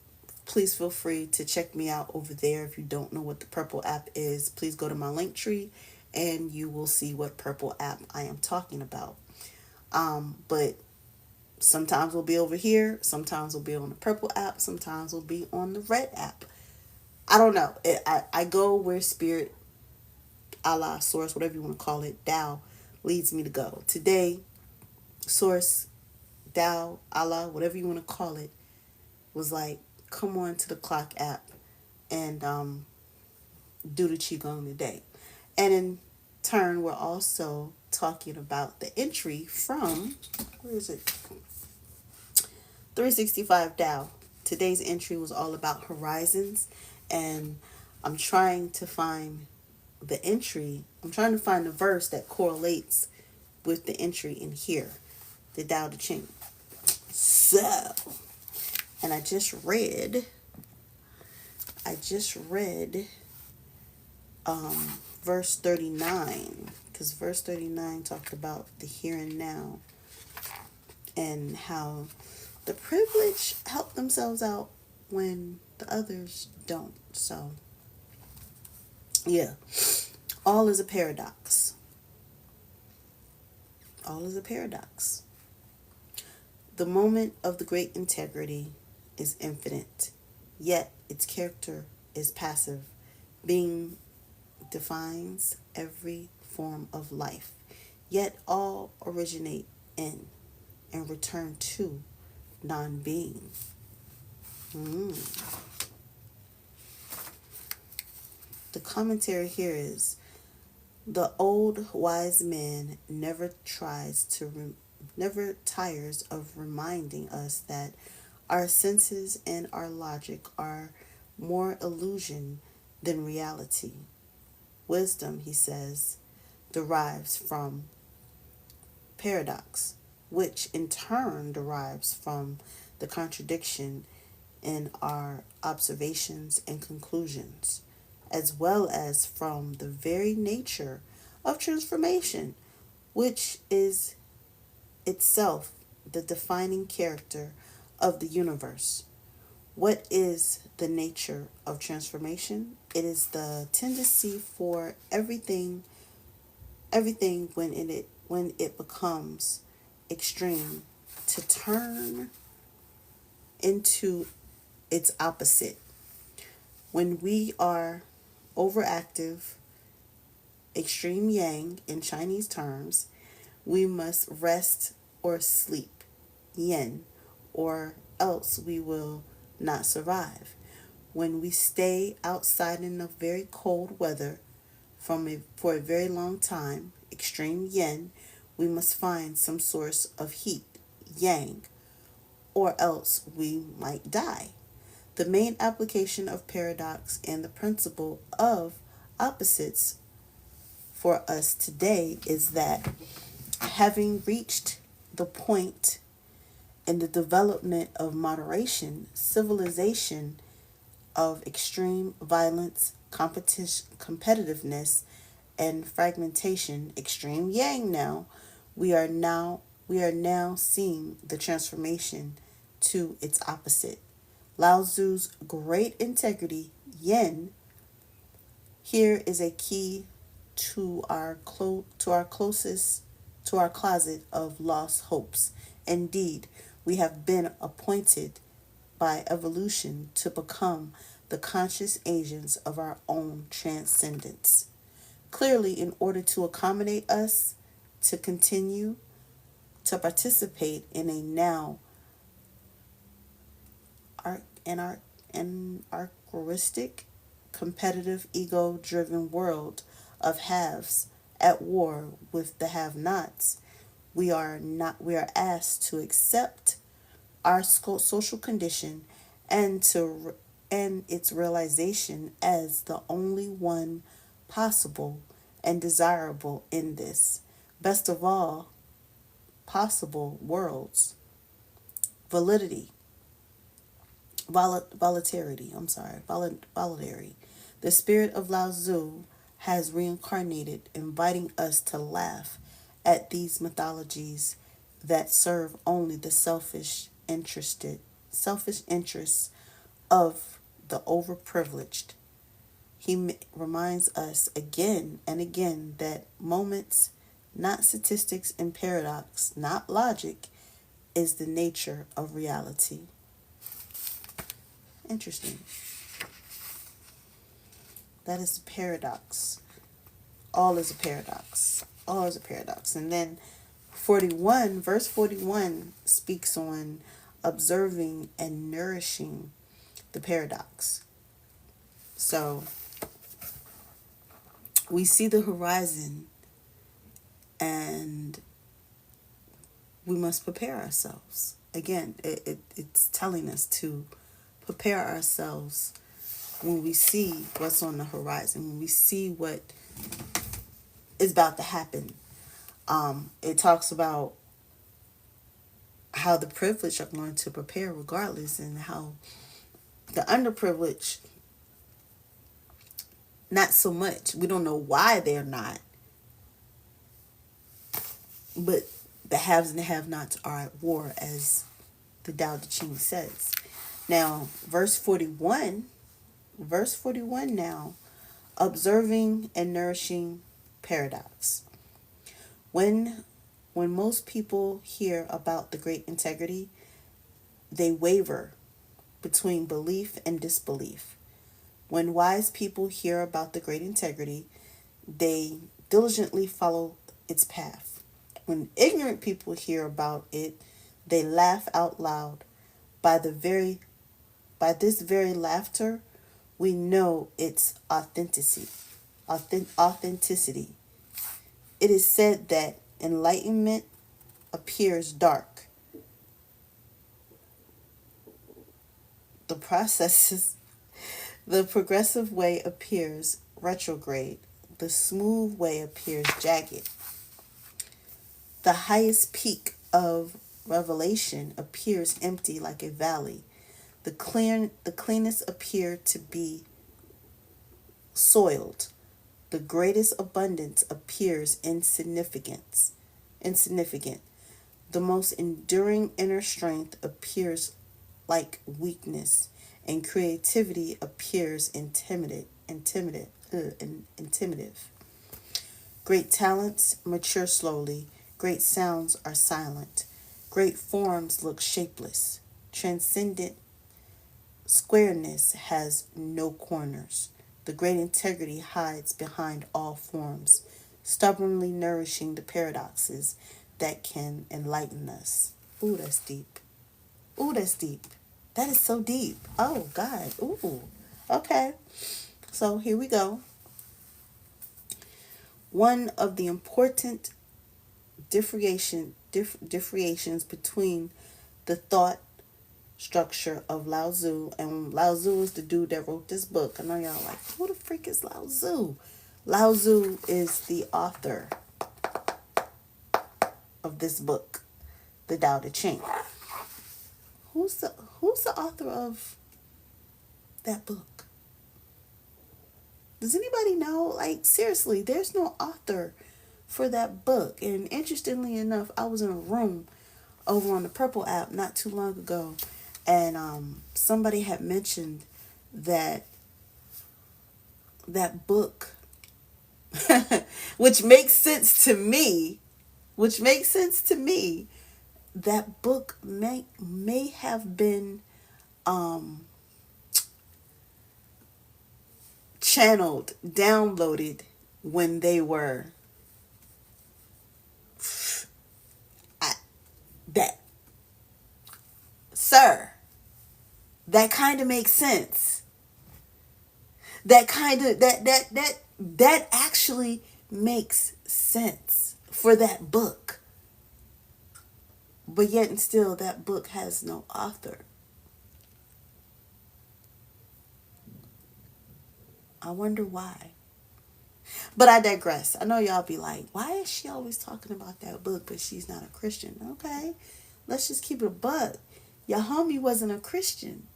Speaker 1: please feel free to check me out over there. If you don't know what the Purple app is, please go to my link tree and you will see what Purple app I am talking about. But sometimes we'll be over here, sometimes we'll be on the Purple app, sometimes we'll be on the Red app. I don't know. I go where Spirit, Allah, Source, whatever you want to call it, Tao, leads me to go. Today, Source, Tao, Allah, whatever you want to call it, was like, come on to the Clock app and do the Qigong today. And in turn, we're also talking about the entry from, where is it? 365 Tao. Today's entry was all about horizons, and I'm trying to find the entry. I'm trying to find the verse that correlates with the entry in here, the Tao Te Ching. So, and I just read verse 39, because verse 39 talked about the here and now and how the privileged help themselves out when the others don't. So, yeah, all is a paradox. All is a paradox. The moment of the great integrity is infinite, yet its character is passive. Being defines every form of life, yet all originate in and return to non-being. The commentary here is, the old wise man never tires of reminding us that our senses and our logic are more illusion than reality. Wisdom, he says, derives from paradox, which in turn derives from the contradiction in our observations and conclusions, as well as from the very nature of transformation, which is itself the defining character of the universe. What is the nature of transformation? It is the tendency for everything when it becomes extreme to turn into its opposite. When we are overactive, extreme yang in Chinese terms, we must rest or sleep, yin, or else we will not survive. When we stay outside in the very cold weather for a very long time, extreme yin, we must find some source of heat, yang, or else we might die. The main application of paradox and the principle of opposites for us today is that having reached the point in the development of moderation, civilization of extreme violence, competitiveness, and fragmentation, extreme yang now, we are now seeing the transformation to its opposite. Lao Tzu's great integrity, yin, here is a key to our closest to our closet of lost hopes. Indeed, we have been appointed by evolution to become the conscious agents of our own transcendence. Clearly, in order to accommodate us to continue to participate in a now anarchistic, competitive, ego-driven world of haves at war with the have-nots, we are asked to accept our social condition and its realization as the only one possible and desirable in this best of all possible worlds. Validity, volatility. Volatility. The spirit of Lao Tzu has reincarnated, inviting us to laugh at these mythologies that serve only the selfish interests of the overprivileged. He reminds us again and again that moments, not statistics and paradox, not logic, is the nature of reality. Interesting. That is the paradox. All is a paradox. All is a paradox. And then verse 41 speaks on observing and nourishing the paradox. So we see the horizon and we must prepare ourselves. Again, it's telling us to prepare ourselves when we see what's on the horizon, when we see what is about to happen. It talks about how the privileged are going to prepare regardless, and how the underprivileged, not so much. We don't know why they're not, but the haves and the have-nots are at war, as the Tao Te Ching says. Now, verse 41 now, observing and nourishing paradox. When most people hear about the great integrity, they waver between belief and disbelief. When wise people hear about the great integrity, they diligently follow its path. When ignorant people hear about it, they laugh out loud. By this very laughter, we know its authenticity. Authenticity. It is said that enlightenment appears dark. The progressive way appears retrograde. The smooth way appears jagged. The highest peak of revelation appears empty like a valley. The cleanest appear to be soiled. The greatest abundance appears insignificant. The most enduring inner strength appears like weakness, and creativity appears intimidative. Great talents mature slowly. Great sounds are silent. Great forms look shapeless. Transcendent squareness has no corners. The great integrity hides behind all forms, stubbornly nourishing the paradoxes that can enlighten us. Ooh, that's deep. Ooh, that's deep. That is so deep. Oh, God. Ooh. Okay. So here we go. One of the important differentiations between the thought structure of Lao Tzu, and Lao Tzu is the dude that wrote this book. I know y'all like, who the freak is Lao Tzu? Lao Tzu is the author of this book, The Tao Te Ching. Who's the author of that book? Does anybody know? Like, seriously, there's no author for that book. And interestingly enough, I was in a room over on the Purple app not too long ago, and somebody had mentioned that book, which makes sense to me. That book may have been channeled, downloaded when they were that. Sir, that kind of makes sense. That actually makes sense for that book. But yet and still, that book has no author. I wonder why. But I digress. I know y'all be like, why is she always talking about that book, but she's not a Christian? Okay, let's just keep it a buck. Your homie wasn't a Christian.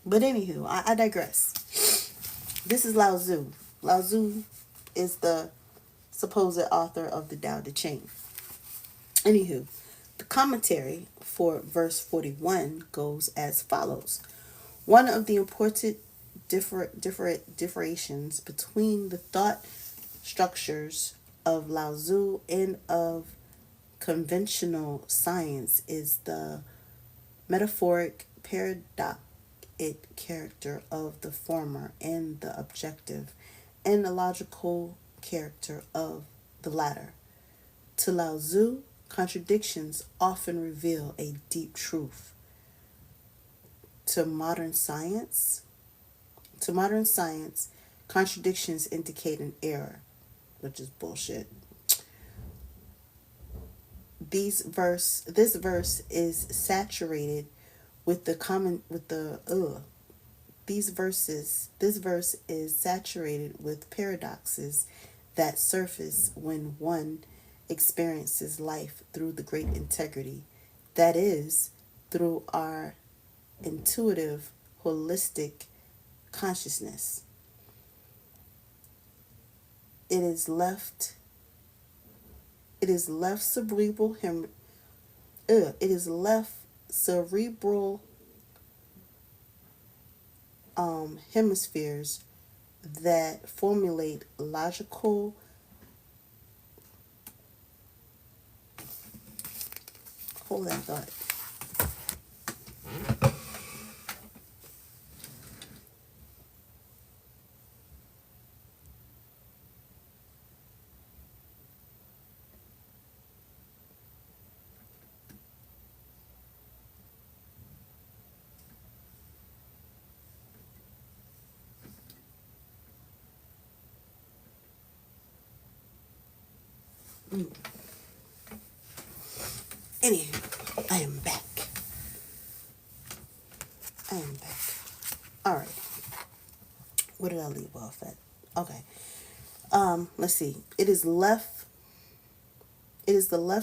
Speaker 1: But anywho, I digress. This is Lao Tzu. Lao Tzu is the supposed author of the Tao Te Ching. Anywho, the commentary for verse 41 goes as follows. One of the important differentiations between the thought structures of Lao Tzu and of conventional science is the metaphoric paradoxic character of the former and the objective and the logical character of the latter. To Lao Tzu, contradictions often reveal a deep truth. To modern science, contradictions indicate an error, which is bullshit. This verse is saturated with this verse is saturated with paradoxes that surface when one experiences life through the great integrity, that is, through our intuitive, holistic consciousness. It is left cerebral hemispheres that formulate logical hold that thought. Anywho, I am back. All right. Where did I leave off at? Okay. Let's see. It is the left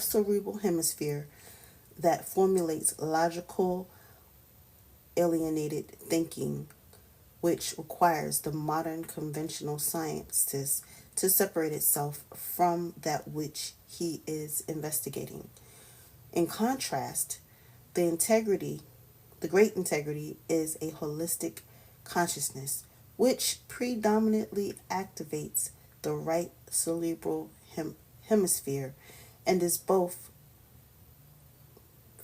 Speaker 1: cerebral hemisphere that formulates logical, alienated thinking, which requires the modern conventional scientist to separate itself from that which he is investigating. In contrast, the great integrity, is a holistic consciousness which predominantly activates the right cerebral hemisphere and is both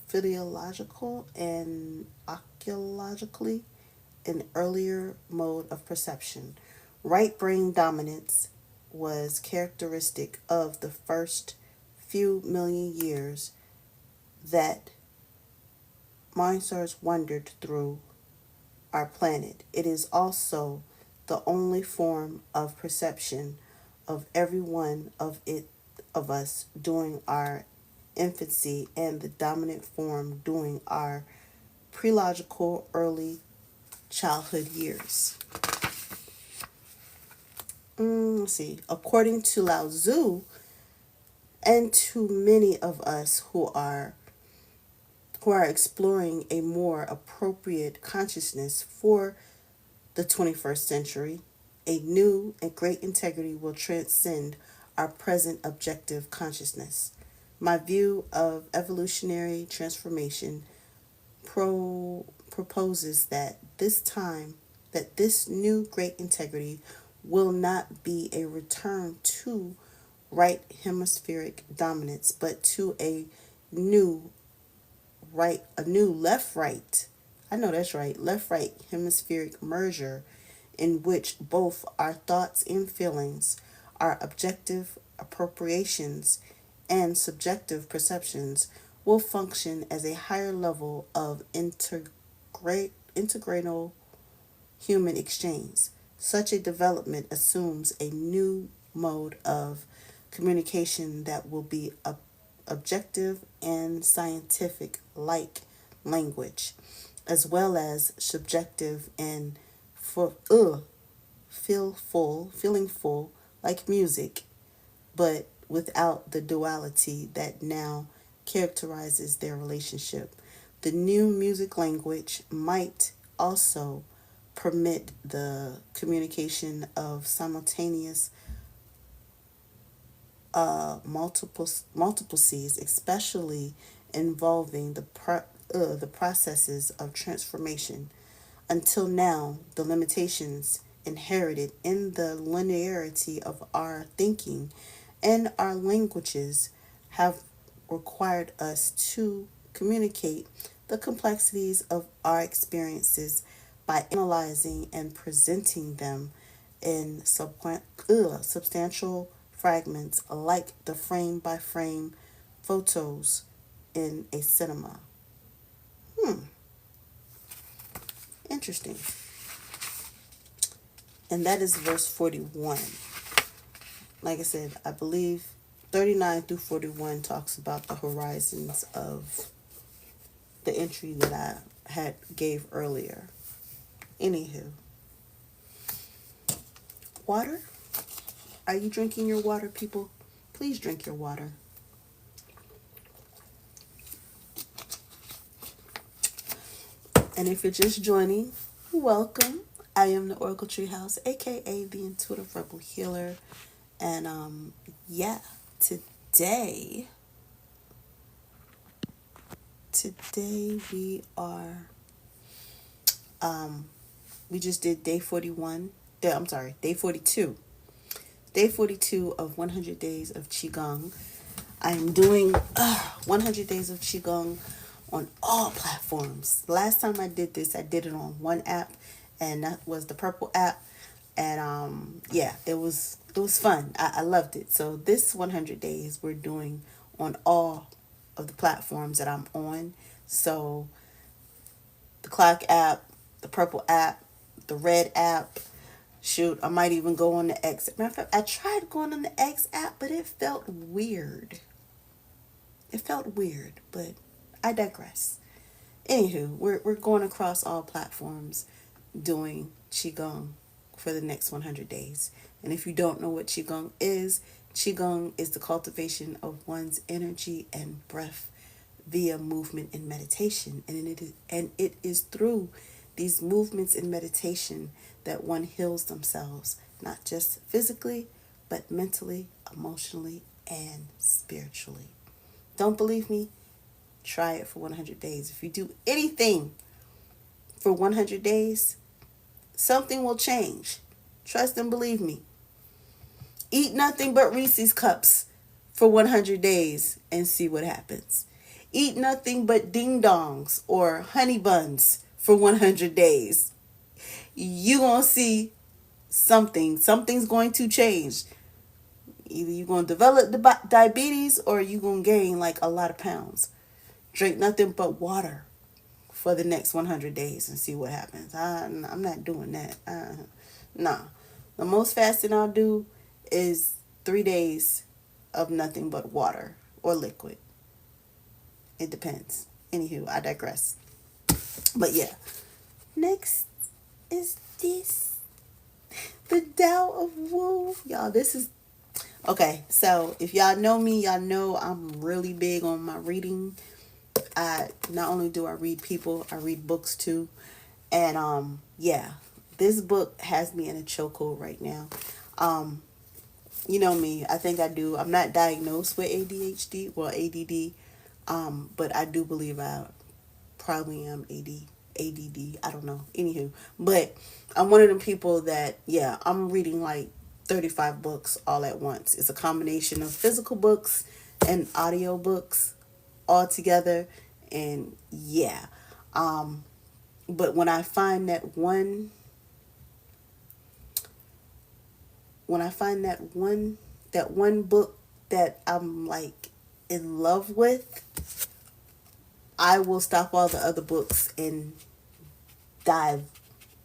Speaker 1: physiological and archaeologically an earlier mode of perception. Right brain dominance was characteristic of the first few million years that monsters wandered through our planet. It is also the only form of perception of every one of us during our infancy and the dominant form during our prelogical early childhood years. Let's see. According to Lao Tzu, and to many of us who are exploring a more appropriate consciousness for the 21st century, a new and great integrity will transcend our present objective consciousness. My view of evolutionary transformation proposes that this new great integrity will not be a return to right hemispheric dominance, but to new a new left right. I know that's right, left right hemispheric merger in which both our thoughts and feelings, our objective appropriations and subjective perceptions will function as a higher level of integral human exchange. Such a development assumes a new mode of communication that will be objective and scientific like language, as well as subjective and feeling full like music, but without the duality that now characterizes their relationship. The new music language might also permit the communication of simultaneous multiplices, especially involving the processes of transformation. Until now, the limitations inherited in the linearity of our thinking and our languages have required us to communicate the complexities of our experiences by analyzing and presenting them in substantial fragments like the frame by frame photos in a cinema. Interesting. And that is verse 41. Like I said, I believe 39 through 41 talks about the horizons of the entry that I had gave earlier. Anywho, water. Are you drinking your water, people? Please drink your water. And if you're just joining, welcome. I am the OracleTreehouse, aka the Intuitive Rebel Healer. And today we are we just did day 41. Day 42. Day 42 of 100 days of Qigong. I'm doing 100 days of Qigong on all platforms. Last time I did this, I did it on one app, and that was the purple app. And it was fun. I loved it. So this 100 days we're doing on all of the platforms that I'm on. So the clock app, the purple app, the red app. Shoot, I might even go on the X. Matter of fact, I tried going on the X app, but it felt weird. But I digress. Anywho, we're going across all platforms doing Qigong for the next 100 days. And if you don't know what Qigong is the cultivation of one's energy and breath via movement and meditation. And it is through these movements in meditation that one heals themselves, not just physically, but mentally, emotionally, and spiritually. Don't believe me? Try it for 100 days. If you do anything for 100 days, something will change. Trust and believe me. Eat nothing but Reese's cups for 100 days and see what happens. Eat nothing but ding dongs or honey buns for 100 days. You going to see something. Something's going to change. Either you're going to develop the diabetes or you're going to gain like a lot of pounds. Drink nothing but water for the next 100 days and see what happens. I'm not doing that. Nah. The most fasting I'll do is 3 days of nothing but water or liquid. It depends. Anywho, I digress. But yeah. Next is this. The Tao of Wu. Y'all, this is... Okay, so if y'all know me, y'all know I'm really big on my reading. Not only do I read people, I read books too. And yeah, this book has me in a chokehold right now. You know me, I think I do. I'm not diagnosed with ADHD, well, ADD, but I do believe I probably am ADD. I don't know. Anywho, but I'm one of them people that, yeah, I'm reading like 35 books all at once. It's a combination of physical books and audio books all together. And yeah, but when I find that one book that I'm like in love with, I will stop all the other books and dive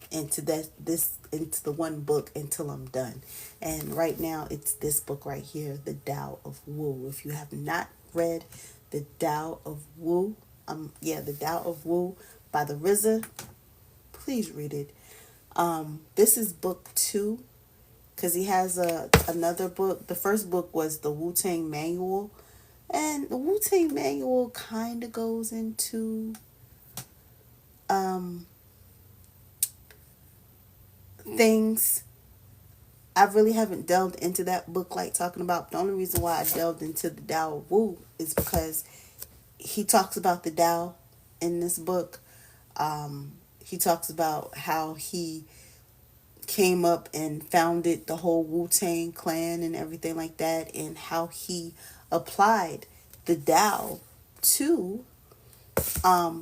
Speaker 1: into into the one book until I'm done. And right now it's this book right here, The Tao of Wu. If you have not read The Tao of Wu, The Tao of Wu by the RZA, please read it. This is book 2, because he has another book. The first book was the Wu-Tang Manual, and the Wu-Tang Manual kind of goes into things. I really haven't delved into that book like talking about. The only reason why I delved into the Tao of Wu is because he talks about the Tao in this book. He talks about how he came up and founded the whole Wu-Tang clan and everything like that, and how he applied the Tao to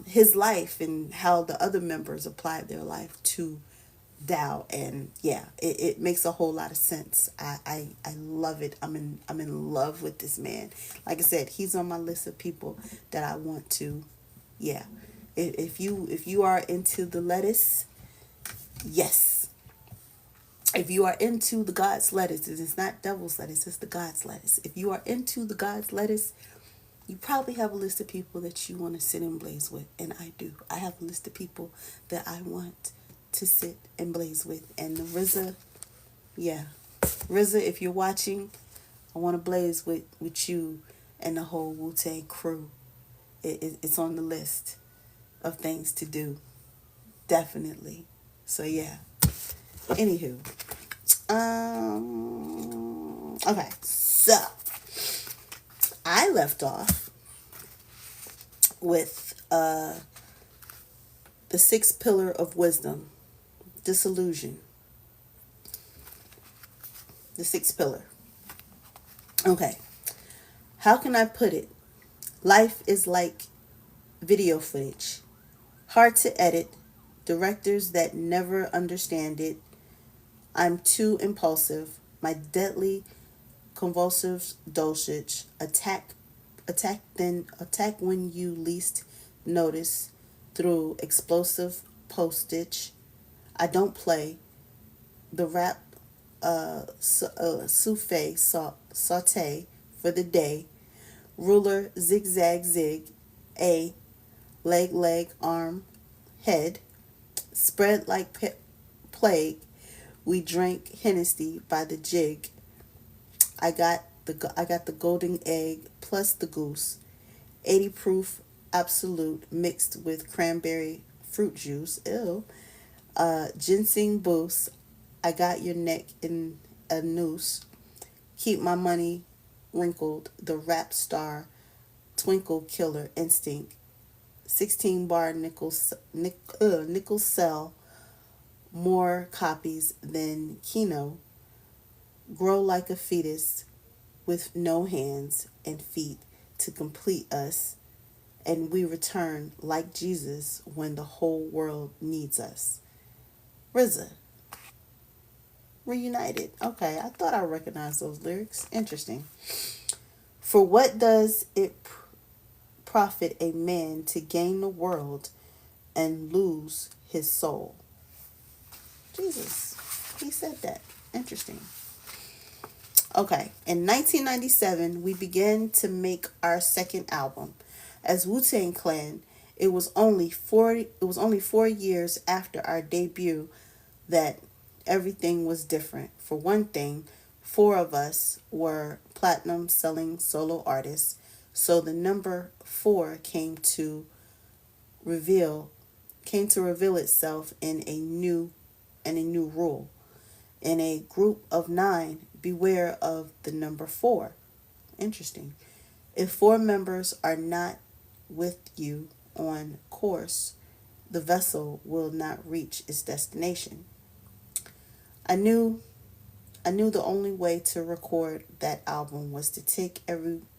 Speaker 1: his life, and how the other members applied their life to Tao. And yeah, it makes a whole lot of sense. I love it. I'm in love with this man. Like I said, he's on my list of people that I want to, yeah. If you are into the lettuce, yes. If you are into the God's lettuce, it's not devil's lettuce, it's the God's lettuce. If you are into the God's lettuce, you probably have a list of people that you want to sit and blaze with. And I do. I have a list of people that I want to sit and blaze with. And the RZA, yeah. RZA, if you're watching, I want to blaze with you and the whole Wu-Tang crew. It's on the list of things to do. Definitely. So yeah. Anywho. Okay. So I left off with the 6th pillar of wisdom, disillusion. The 6th pillar. Okay. How can I put it? Life is like video footage. Hard to edit. Directors that never understand it. I'm too impulsive. My deadly convulsive dosage. Attack when you least notice through explosive postage. I don't play. The rap souffle saute for the day. Ruler zigzag zig. A leg arm head. Spread like plague. We drank Hennessy by the jig. I got the golden egg plus the goose. 80 proof absolute mixed with cranberry fruit juice. Ew. Ginseng boost. I got your neck in a noose. Keep my money wrinkled. The rap star twinkle killer instinct. 16 bar nickel sell more copies than Kino. Grow like a fetus. with no hands and feet to complete us, and we return like Jesus when the whole world needs us. RZA, reunited. Okay, I thought I recognized those lyrics. Interesting. For what does it profit a man to gain the world and lose his soul? Jesus, he said that. Interesting. Okay, in 1997, we began to make our second album. As Wu-Tang Clan, it was only 4 years after our debut that everything was different. For one thing, four of us were platinum selling solo artists, so the number four reveal came to reveal itself in a new rule. In a group of nine, beware of the number four. Interesting. If four members are not with you on course, the vessel will not reach its destination. I knew I knew the only way to record that album was to take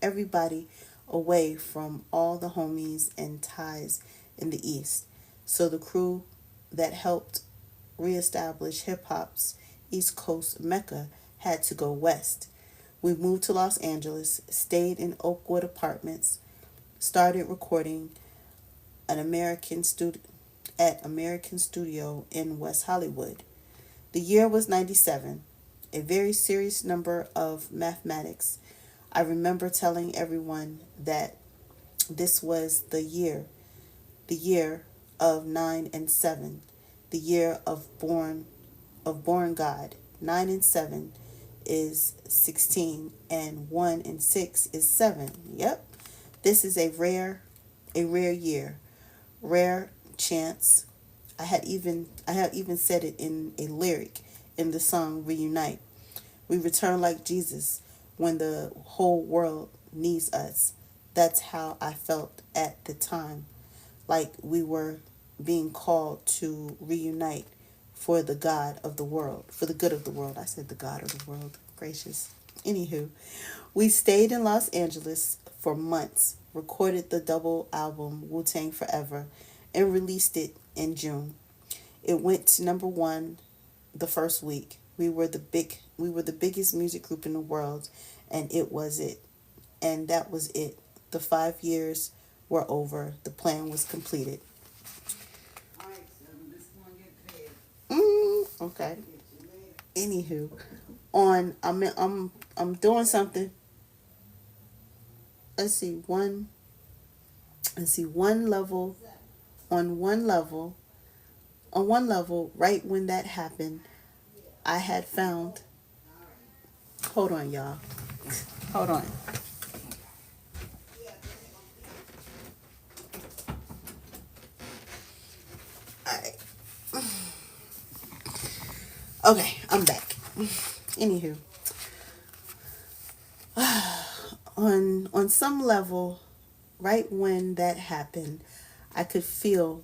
Speaker 1: everybody away from all the homies and ties in the East. So the crew that helped reestablish hip hop's East Coast mecca had to go west. We moved to Los Angeles, stayed in Oakwood apartments, started recording an American Studio in West Hollywood. The year was 97, a very serious number of mathematics. I remember telling everyone that this was the year of 9 and 7, the year of born God. 9 and 7 is 16 and 1 and 6 is 7. Yep. This is a rare year. Rare chance. I have even said it in a lyric in the song Reunite. We return like Jesus when the whole world needs us. That's how I felt at the time. Like we were being called to reunite for the God of the world, for the good of the world. I said the God of the world. Gracious. Anywho, we stayed in Los Angeles for months, recorded the double album Wu-Tang Forever, and released it in June. It went to number one the first week. We were the biggest music group in the world, and it was it. And that was it. The 5 years were over. The plan was completed. Okay. Anywho, I'm doing something. Let's see one level on one level right when that happened. I had found. Hold on, y'all. Hold on. All right. Okay, I'm back. Anywho, on some level, right when that happened, I could feel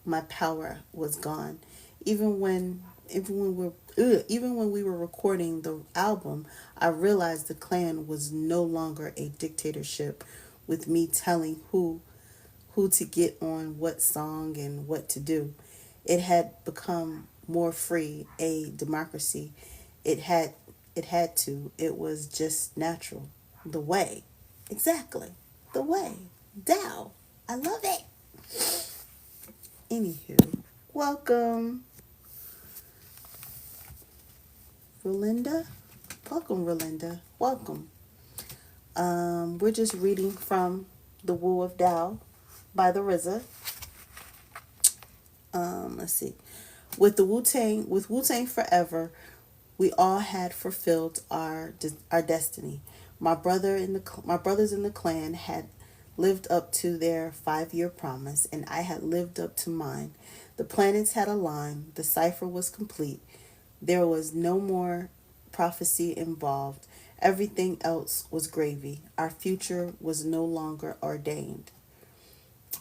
Speaker 1: my power was gone. Even when even when we were recording the album, I realized the clan was no longer a dictatorship with me telling who to get on what song and what to do. It had become more free, a democracy. It had it was just natural. The way. Exactly. The way. Tao. I love it. Anywho, welcome, Rolinda. Welcome, Rolinda. Welcome. We're just reading from The Woo of Tao by the RZA. Let's see. With Wu Tang Forever, we all had fulfilled our destiny. My brothers in the clan had lived up to their 5 year promise, and I had lived up to mine. The planets had aligned. The cipher was complete. There was no more prophecy involved. Everything else was gravy. Our future was no longer ordained,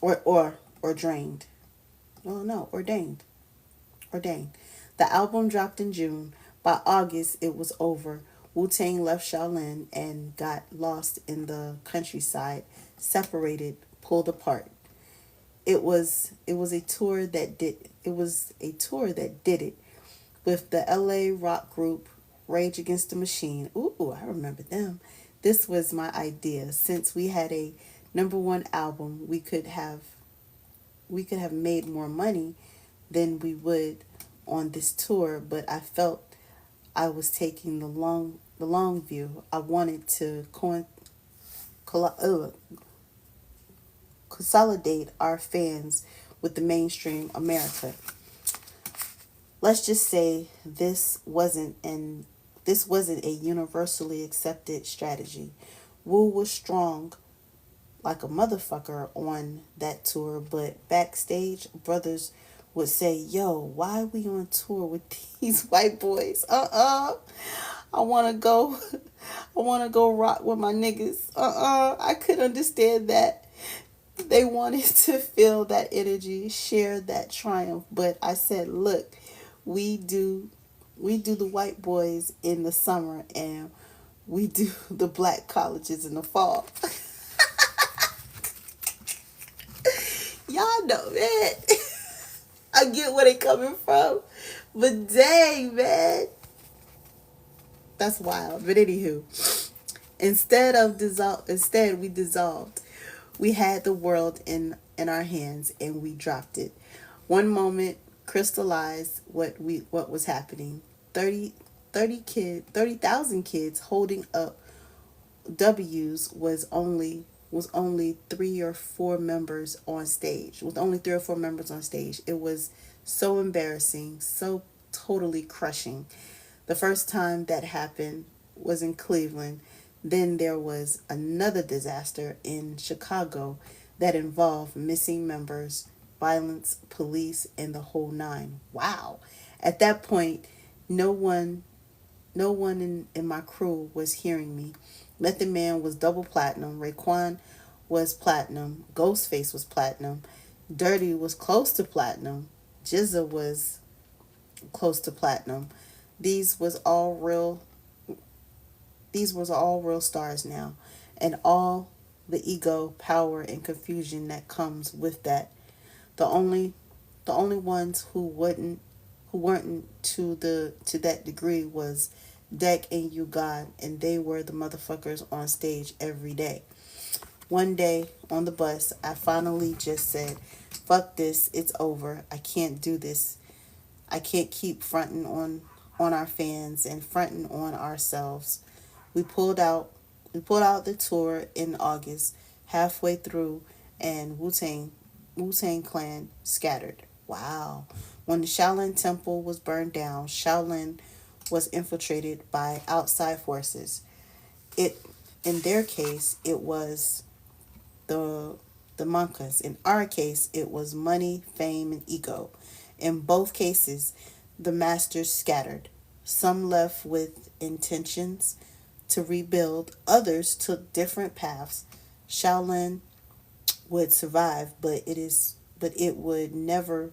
Speaker 1: or drained. Oh no, ordained. The album dropped in June. By August, it was over. Wu-Tang left Shaolin and got lost in the countryside, separated, pulled apart. It was a tour that did it with the LA rock group Rage Against the Machine. Ooh, I remember them. This was my idea. Since we had a number one album, we could have made more money than we would on this tour, but I felt I was taking the long view. I wanted to consolidate our fans with the mainstream America. Let's just say this wasn't a universally accepted strategy. Wu was strong like a motherfucker on that tour, but backstage, brothers would say, "Yo, why we on tour with these white boys? I wanna go, I wanna go rock with my niggas. I could understand that. They wanted to feel that energy, share that triumph, but I said, look, we do, we do the white boys in the summer, and we do the black colleges in the fall." Y'all know, man. I get where they coming from, but dang, man, that's wild. But anywho, instead we dissolved. We had the world in our hands, and we dropped it. One moment crystallized what was happening. 30,000 kids holding up W's was only three or four members on stage. With only three or four members on stage, it was so embarrassing, so totally crushing. The first time that happened was in Cleveland. Then there was another disaster in Chicago that involved missing members, violence, police, and the whole nine. Wow. At that point, no one in my crew was hearing me. Method Man was double platinum. Raekwon was platinum. Ghostface was platinum. Dirty was close to platinum. Jizza was close to platinum. These was all real. These was all real stars now, and all the ego, power, and confusion that comes with that. The only the only ones who weren't to that degree was Deck and You God, and they were the motherfuckers on stage every day. One day on the bus, I finally just said, "Fuck this, it's over. I can't do this. I can't keep fronting on our fans and fronting on ourselves." We pulled out the tour in August, halfway through, and Wu-Tang Clan scattered. Wow. When the Shaolin Temple was burned down, Shaolin was infiltrated by outside forces. It In their case, it was the the monkas. In our case, it was money, fame, and ego. In both cases, the masters scattered. Some left with intentions to rebuild, others took different paths. Shaolin would survive, but it would never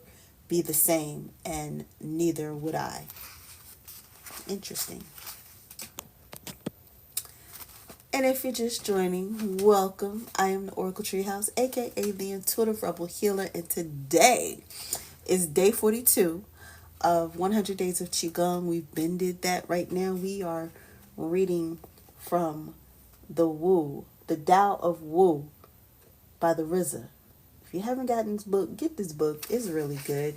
Speaker 1: be the same, and neither would I. Interesting. And if you're just joining, welcome. I am the Oracle Treehouse, aka the Intuitive Rebel Healer, and today is day 42 of 100 Days of Qigong. We've been did that. Right now we are reading from the Tao of Wu by the RZA. If you haven't gotten this book, get this book. It's really good.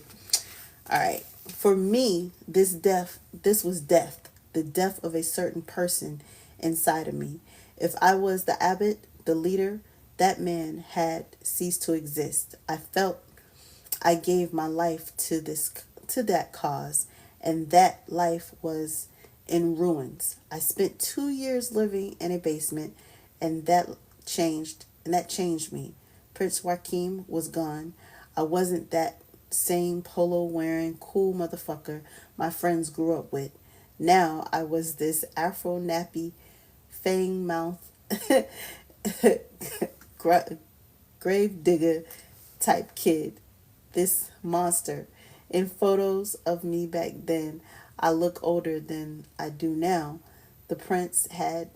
Speaker 1: All right. For me, this was death. The death of a certain person inside of me. If I was the abbot, the leader, that man had ceased to exist. I felt I gave my life to that cause, and that life was in ruins. I spent 2 years living in a basement, and that changed me. Prince Joachim was gone. I wasn't that same polo wearing cool motherfucker my friends grew up with. Now I was this afro nappy, fang mouth, grave digger type kid. This monster. In photos of me back then, I look older than I do now. The prince had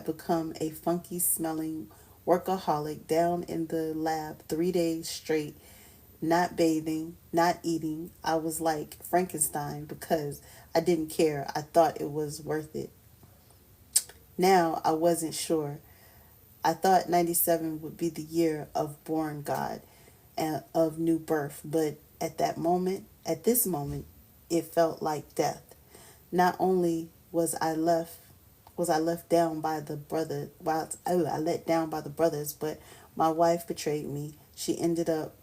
Speaker 1: become a funky smelling workaholic down in the lab 3 days straight, not bathing, not eating. I was like Frankenstein because I didn't care. I thought it was worth it. Now I wasn't sure. I thought 97 would be the year of born God and of new birth, but at this moment, it felt like death. Not only was I left down by the brother, I let down by the brothers, but my wife betrayed me. She ended up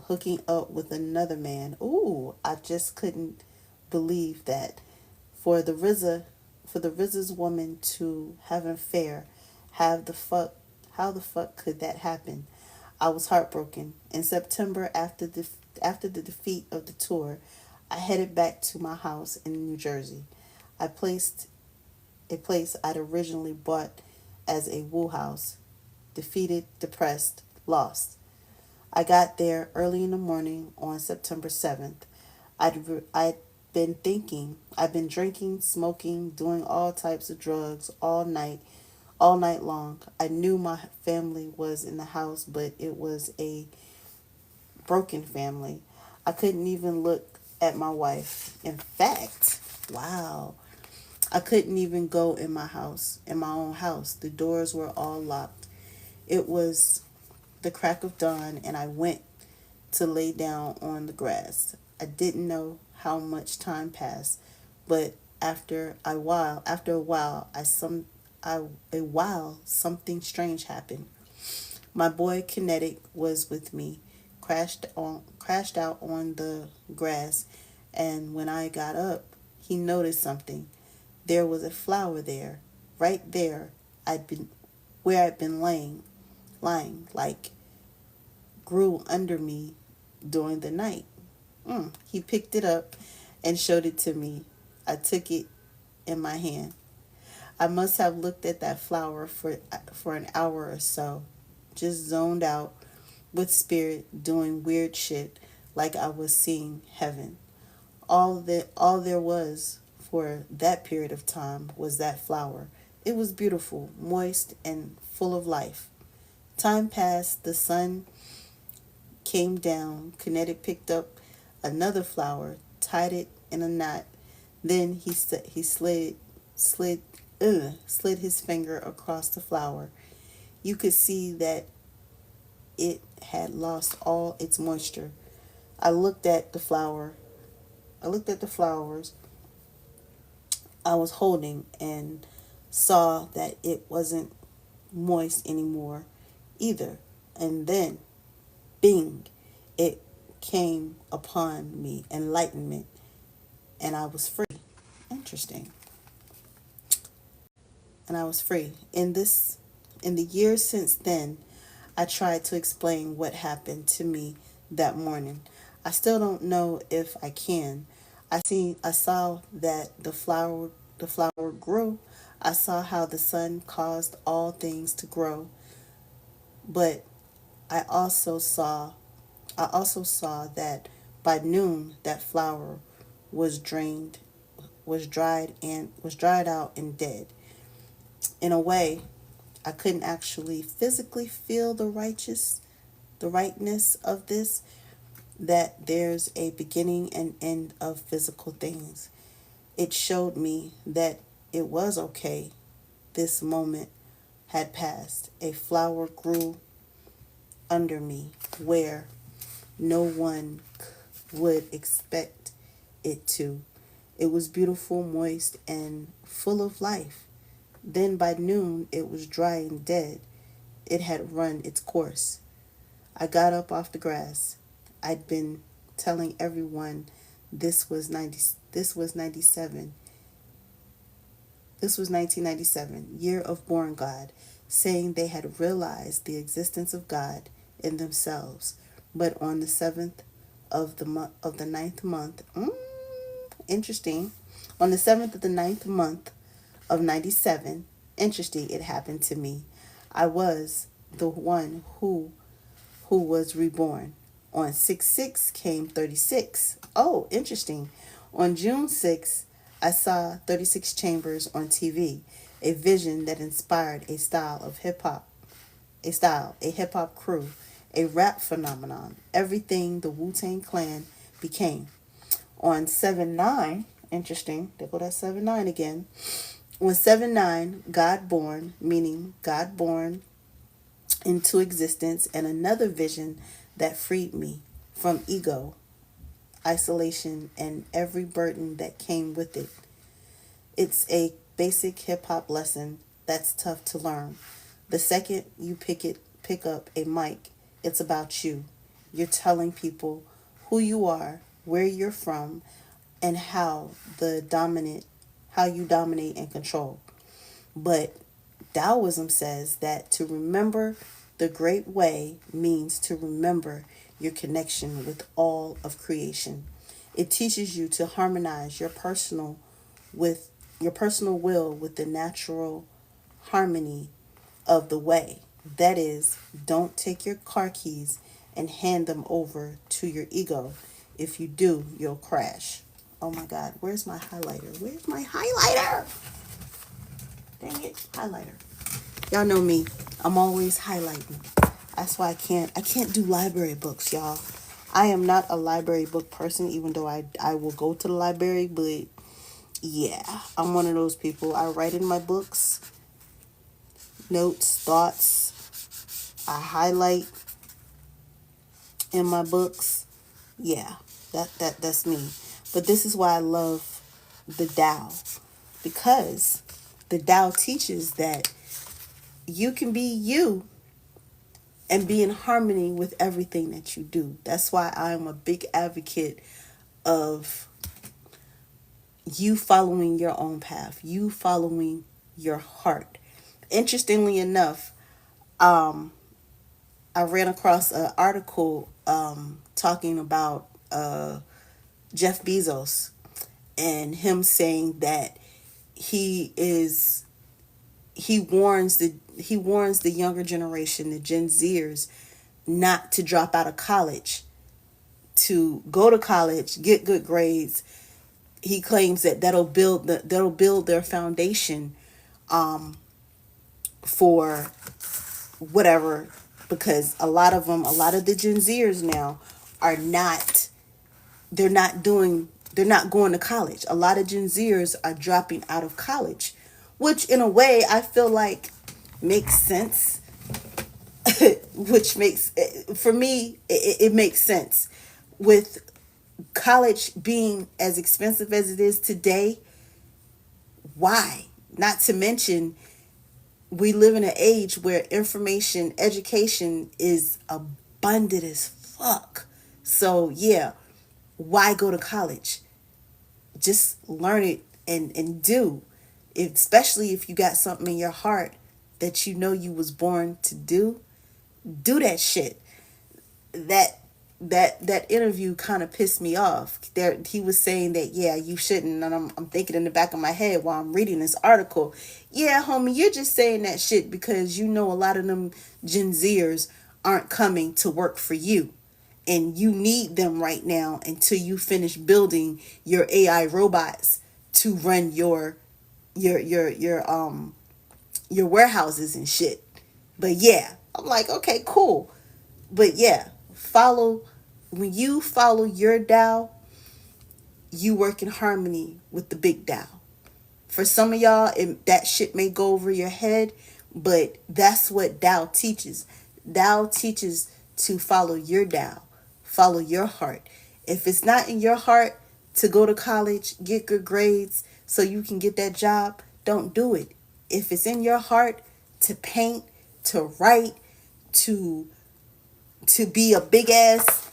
Speaker 1: hooking up with another man. Ooh, I just couldn't believe that. For the RZA, for the RZA's woman to have an affair, have the fuck, how the fuck could that happen? I was heartbroken. In September, after the defeat of the tour, I headed back to my house in New Jersey. I placed a place I'd originally bought as a woo house. Defeated, depressed, lost. I got there early in the morning on September 7th. I'd been thinking, I'd been drinking, smoking, doing all types of drugs all night long. I knew my family was in the house, but it was a broken family. I couldn't even look at my wife. In fact, wow, I couldn't even go in my own house. The doors were all locked. It was the crack of dawn, and I went to lay down on the grass. I didn't know how much time passed, but after a while, something strange happened. My boy Kinetic was with me, crashed out on the grass, and when I got up, he noticed something. There was a flower there, right there. I'd been where I'd been lying, like grew under me during the night. He picked it up and showed it to me. I took it in my hand. I must have looked at that flower for an hour or so, just zoned out with spirit, doing weird shit like I was seeing heaven. All there was for that period of time was that flower. It was beautiful, moist, and full of life. Time passed, the sun came down. Kinetic picked up another flower, tied it in a knot. Then he slid slid his finger across the flower. You could see that it had lost all its moisture. I looked at the flower. I looked at the flowers I was holding and saw that it wasn't moist anymore either. And then, bing, it came upon me, enlightenment, and I was free. Interesting. And I was free. In the years since then, I tried to explain what happened to me that morning. I still don't know if I can. I saw that the flower grew. I saw how the sun caused all things to grow, but I also saw I also saw that by noon that flower was drained was dried out and dead. In a way, I couldn't actually physically feel the rightness of this, that there's a beginning and end of physical things. It showed me that it was okay. This moment had passed. A flower grew under me where no one would expect it to. It was beautiful, moist, and full of life. Then by noon, it was dry and dead. It had run its course. I got up off the grass. I'd been telling everyone this was 90 this was 97. This was 1997, year of born God, saying they had realized the existence of God in themselves. But on the 7th of the ninth month, interesting. On the 7th of the ninth month of 97, interesting, it happened to me. I was the one who was reborn. On 6/6 came 36. Oh, interesting. On June 6th, I saw 36 Chambers on TV, a vision that inspired a style of hip hop, a hip hop crew, a rap phenomenon, everything the Wu-Tang Clan became. On 7-9, interesting, there go that 7-9 again. On 7-9, God Born, meaning God born into existence, and another vision that freed me from ego, isolation, and every burden that came with it. It's a basic hip hop lesson that's tough to learn. The second you pick up a mic, it's about you. You're telling people who you are, where you're from, and how you dominate and control. But Taoism says that to remember the great way means to remember your connection with all of creation. It teaches you to harmonize with your personal will with the natural harmony of the way. That is, don't take your car keys and hand them over to your ego. If you do, you'll crash. Oh my God, where's my highlighter? Where's my highlighter? Dang it, highlighter. Y'all know me. I'm always highlighting. That's why I can't do library books, y'all. I am not a library book person, even though I will go to the library, but yeah, I'm one of those people. I write in my books, notes, thoughts. I highlight in my books. Yeah, that's me. But this is why I love the Tao, because the Tao teaches that you can be you and be in harmony with everything that you do. That's why I'm a big advocate of you following your own path, you following your heart. Interestingly enough, I ran across an article talking about Jeff Bezos and him saying that he is he warns the younger generation, the Gen Zers, not to drop out of college, to go to college, get good grades. He claims that that'll build their foundation for whatever, because a lot of the Gen Zers now are not they're not going to college. A lot of Gen Zers are dropping out of college, which in a way I feel like makes sense. Which makes, for me, it makes sense. With college being as expensive as it is today, why? Not to mention, we live in an age where information, education is abundant as fuck. So yeah, why go to college? Just learn it and do. Especially if you got something in your heart that you know you was born to do that shit. That interview kind of pissed me off. There, he was saying that yeah, you shouldn't, and I'm thinking in the back of my head while I'm reading this article, yeah, homie, you're just saying that shit because you know a lot of them Gen Zers aren't coming to work for you, and you need them right now until you finish building your AI robots to run your warehouses and shit. But yeah, I'm like, okay, cool. But yeah, when you follow your Tao, you work in harmony with the big Tao. For some of y'all, that shit may go over your head, but that's what Tao teaches. Tao teaches to follow your Tao, follow your heart. If it's not in your heart to go to college, get good grades so you can get that job, don't do it. If it's in your heart to paint, to write, to be a big ass,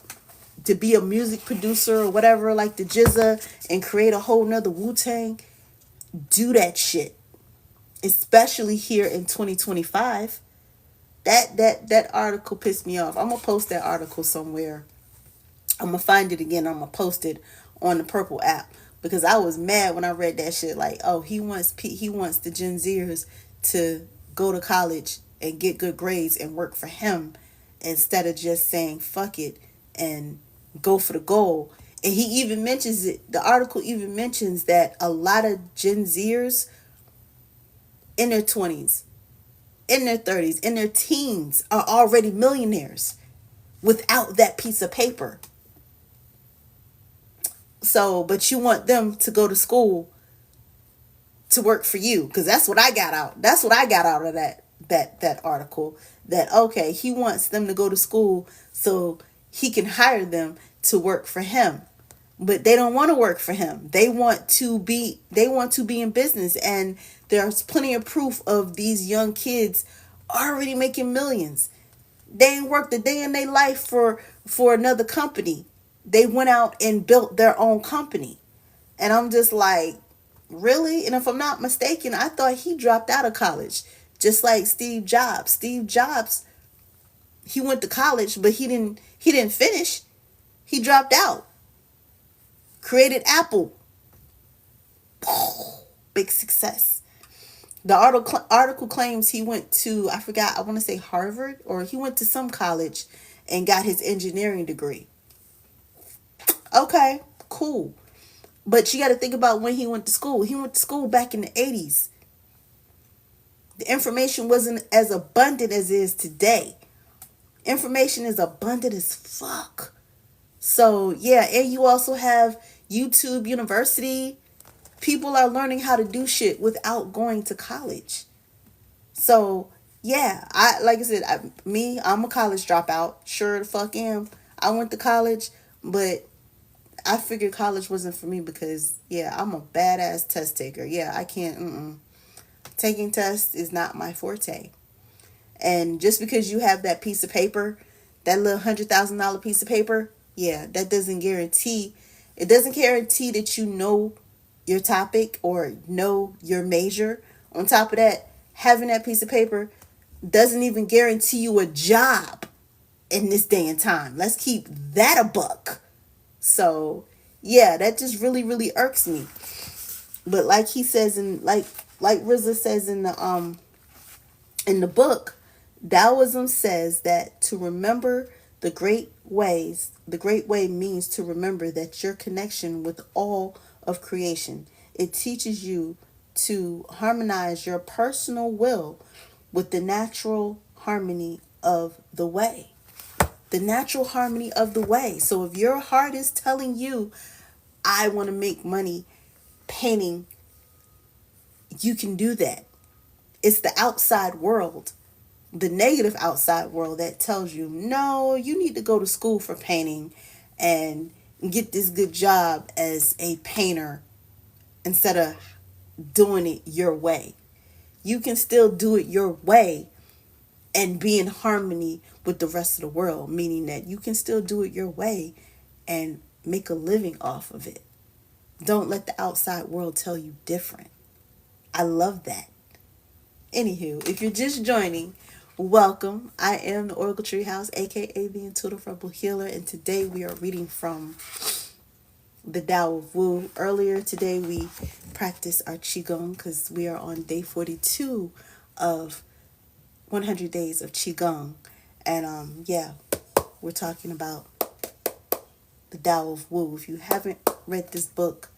Speaker 1: to be a music producer or whatever, like the Jizza, and create a whole nother Wu-Tang, do that shit. Especially here in 2025. That article pissed me off. I'm gonna post that article somewhere. I'm gonna find it again. I'm gonna post it on the Purple app, because I was mad when I read that shit. Like, oh, he wants the Gen Zers to go to college and get good grades and work for him, instead of just saying fuck it and go for the goal. And he even mentions it, the article even mentions that a lot of Gen Zers in their 20s, in their 30s, in their teens are already millionaires without that piece of paper. So, but you want them to go to school to work for you, because that's what I got out. That's what I got out of that article. That okay, he wants them to go to school so he can hire them to work for him. But they don't want to work for him. They want to be in business, and there's plenty of proof of these young kids already making millions. They ain't worked a day in their life for another company. They went out and built their own company. And I'm just like, really? And if I'm not mistaken, I thought he dropped out of college, just like Steve Jobs. Steve Jobs, he went to college, but he didn't finish. He dropped out. Created Apple. Big success. The article claims he went to, I forgot, I want to say Harvard, or he went to some college and got his engineering degree. Okay, cool. But you got to think about when he went to school. He went to school back in the 80s. The information wasn't as abundant as it is today. Information is abundant as fuck. So, yeah, and you also have YouTube University. People are learning how to do shit without going to college. So, yeah, like I said, I'm a college dropout. Sure the fuck am. I went to college, but I figured college wasn't for me because, yeah, I'm a badass test taker. Yeah, I can't, taking tests is not my forte. And just because you have that piece of paper, that little $100,000 piece of paper, yeah, that doesn't guarantee, it doesn't guarantee that you know your topic or know your major. On top of that, having that piece of paper doesn't even guarantee you a job in this day and time. Let's keep that a buck. So, yeah, that just really, really irks me. But like he says like RZA says in the book, Taoism says that to remember the great way means to remember that your connection with all of creation. It teaches you to harmonize your personal will with the natural harmony of the way. The natural harmony of the way. So if your heart is telling you, I want to make money painting, you can do that. It's the outside world, the negative outside world, that tells you, no, you need to go to school for painting and get this good job as a painter instead of doing it your way. You can still do it your way and be in harmony with the rest of the world, meaning that you can still do it your way and make a living off of it. Don't let the outside world tell you different. I love that. Anywho, if you're just joining, welcome. I am the Oracle Treehouse, aka the Intuitive Healer, and today we are reading from the Tao of Wu. Earlier today we practiced our Qigong because we are on day 42 of 100 days of Qigong. And yeah, we're talking about the Tao of Wu. If you haven't read this book,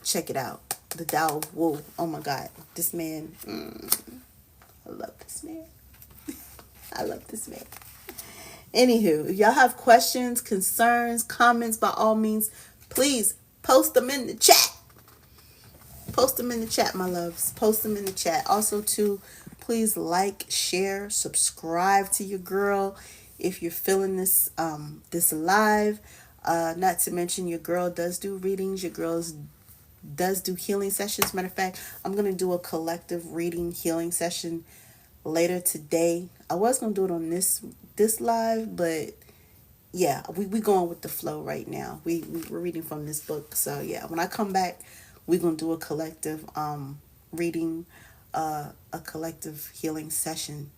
Speaker 1: check it out. The Tao of Wu. Oh my God, this man. I love this man. I love this man. Anywho, if y'all have questions, concerns, comments, by all means, please post them in the chat. Post them in the chat, my loves. Post them in the chat. Also, too, please like, share, subscribe to your girl if you're feeling this this live. Not to mention, your girl does do readings. Your girls does do healing sessions. Matter of fact, I'm gonna do a collective reading healing session later today. I was gonna do it on this live, but yeah, we going with the flow right now. We're reading from this book, so yeah, when I come back, we're gonna do a collective reading, a collective healing session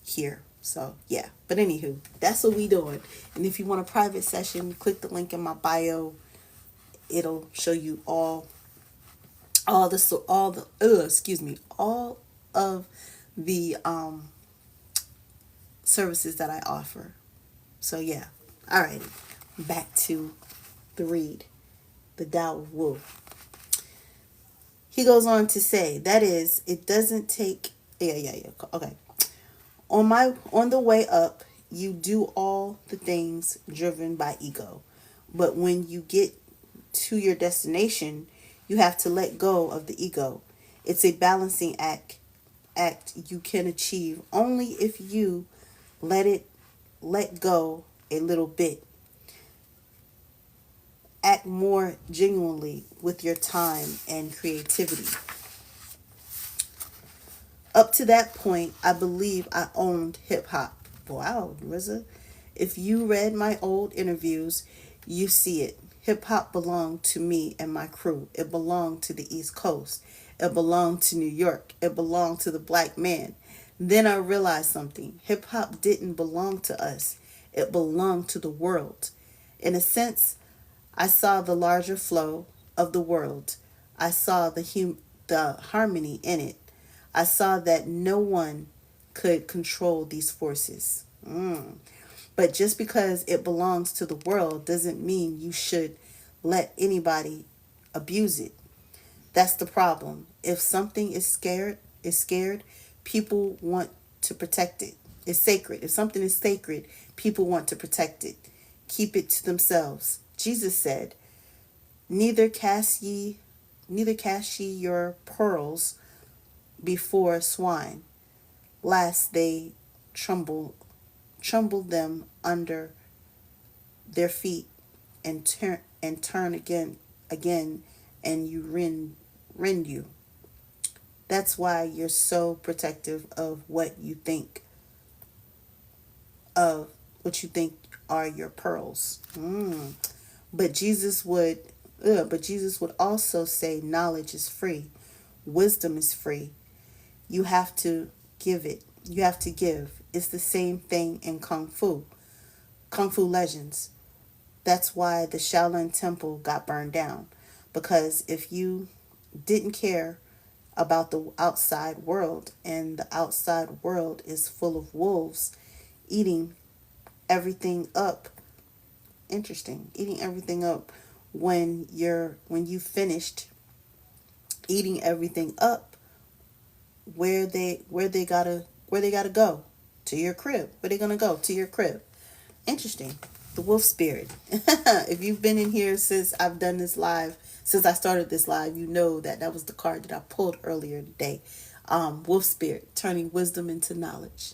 Speaker 1: here. So yeah, but anywho, that's what we doing. And if you want a private session, click the link in my bio. It'll show you all of the services that I offer. So yeah, alrighty. back to the read, the Tao of Wu. He goes on to say, that is, it doesn't take, yeah, okay. On the way up, you do all the things driven by ego. But when you get to your destination, you have to let go of the ego. It's a balancing act you can achieve only if you let go a little bit. Act more genuinely with your time and creativity. Up to that point, I believe I owned hip hop. Wow, RZA. If you read my old interviews, you see it. Hip hop belonged to me and my crew. It belonged to the East Coast. It belonged to New York. It belonged to the black man. Then I realized something. Hip hop didn't belong to us. It belonged to the world. In a sense, I saw the larger flow of the world. I saw the harmony in it. I saw that no one could control these forces. But just because it belongs to the world doesn't mean you should let anybody abuse it. That's the problem. If something is scared, people want to protect it. It's sacred. If something is sacred, people want to protect it. Keep it to themselves. Jesus said, "Neither cast ye your pearls before swine, lest they tremble them under their feet and turn again, and you rend you." That's why you're so protective of what you think are your pearls. But Jesus would also say knowledge is free, wisdom is free. You have to give it. You have to give. It's the same thing in Kung Fu. Kung Fu legends. That's why the Shaolin Temple got burned down. Because if you didn't care about the outside world, and the outside world is full of wolves eating everything up, eating everything up, when you finished eating everything up, where they gotta go? To your crib. Where they gonna go? To your crib. Interesting. The wolf spirit. If you've been in here since I've done this live, since I started this live, you know that was the card that I pulled earlier today. Wolf spirit, turning wisdom into knowledge.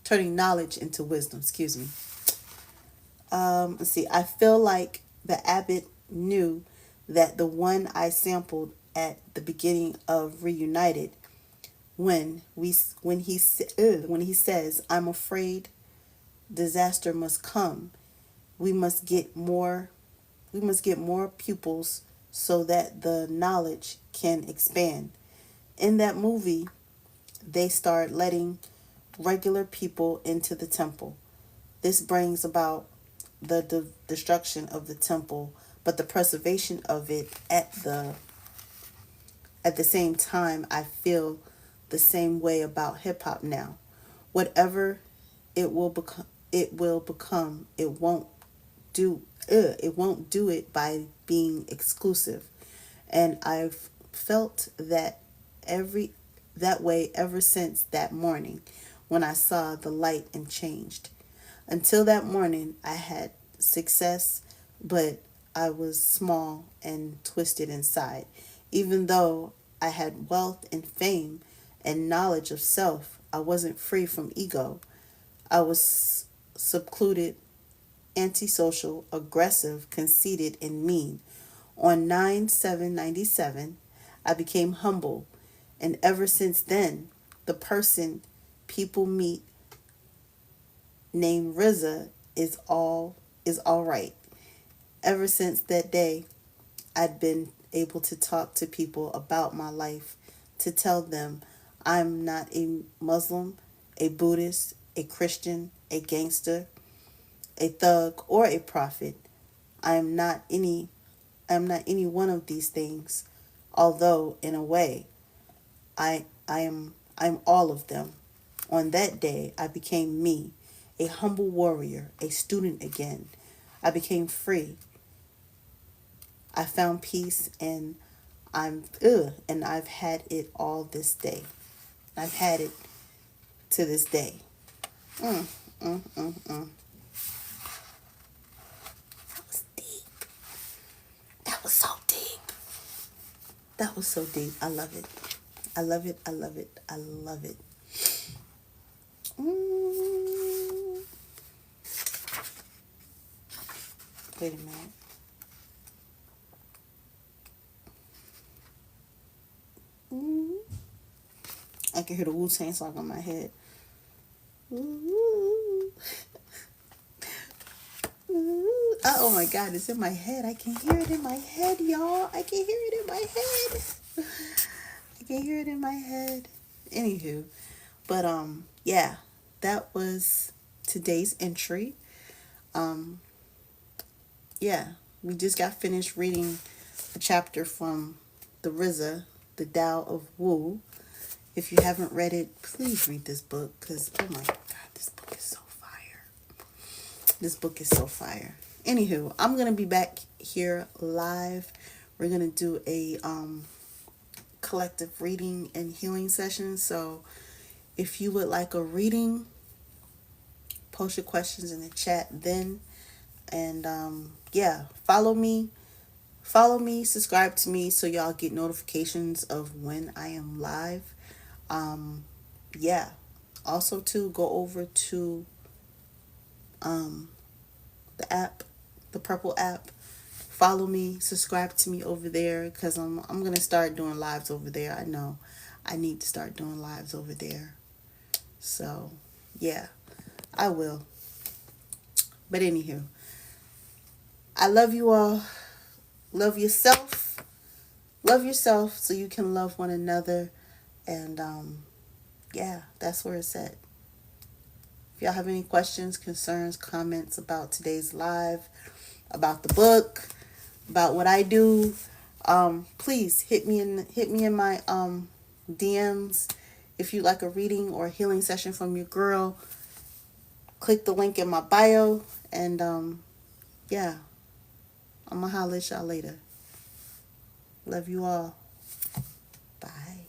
Speaker 1: Turning knowledge into wisdom, excuse me. Let's see. I feel like the abbot knew that the one I sampled at the beginning of Reunited, when he says, "I'm afraid disaster must come. We must get more pupils so that the knowledge can expand." In that movie, they start letting regular people into the temple. This brings about the destruction of the temple, but the preservation of it at the same time. I feel the same way about hip hop now. Whatever it will become, it won't do it by being exclusive. And I've felt that way ever since that morning when I saw the light and changed. Until that morning, I had success, but I was small and twisted inside. Even though I had wealth and fame and knowledge of self, I wasn't free from ego. I was secluded, antisocial, aggressive, conceited, and mean. On 9/7/97, I became humble, and ever since then, the person people meet named RZA is all right. Ever since that day, I'd been able to talk to people about my life, to tell them I'm not a Muslim, a Buddhist, a Christian, a gangster, a thug, or a prophet. I am not any one of these things, although in a way I'm all of them. On that day I became me, a humble warrior, a student again. I became free. I found peace, and I've had it all this day. I've had it to this day. Mm, mm, mm, mm. That was deep. That was so deep. That was so deep. I love it. I love it. I love it. I love it. Mm. Wait a minute. Mm. I can hear the Wu-Tang song in my head. Ooh. Ooh. Oh my God, it's in my head. I can hear it in my head, y'all. I can hear it in my head. I can hear it in my head. Anywho, but yeah, that was today's entry. Um, yeah, we just got finished reading a chapter from the RZA, the Tao of Wu. If you haven't read it, please read this book because, oh my God, this book is so fire. This book is so fire. Anywho, I'm going to be back here live. We're going to do a collective reading and healing session. So if you would like a reading, post your questions in the chat then. And yeah, follow me, subscribe to me so y'all get notifications of when I am live. Yeah, also to go over to the app, the purple app. Follow me, subscribe to me over there because I'm gonna start doing lives over there. I know I need to start doing lives over there. So yeah, I will. But anywho, I love you all. Love yourself. Love yourself so you can love one another. And yeah, that's where it's at. If y'all have any questions, concerns, comments about today's live, about the book, about what I do, please hit me in my DMs. If you like a reading or a healing session from your girl, click the link in my bio, and yeah, I'm gonna holler at y'all later. Love you all. Bye.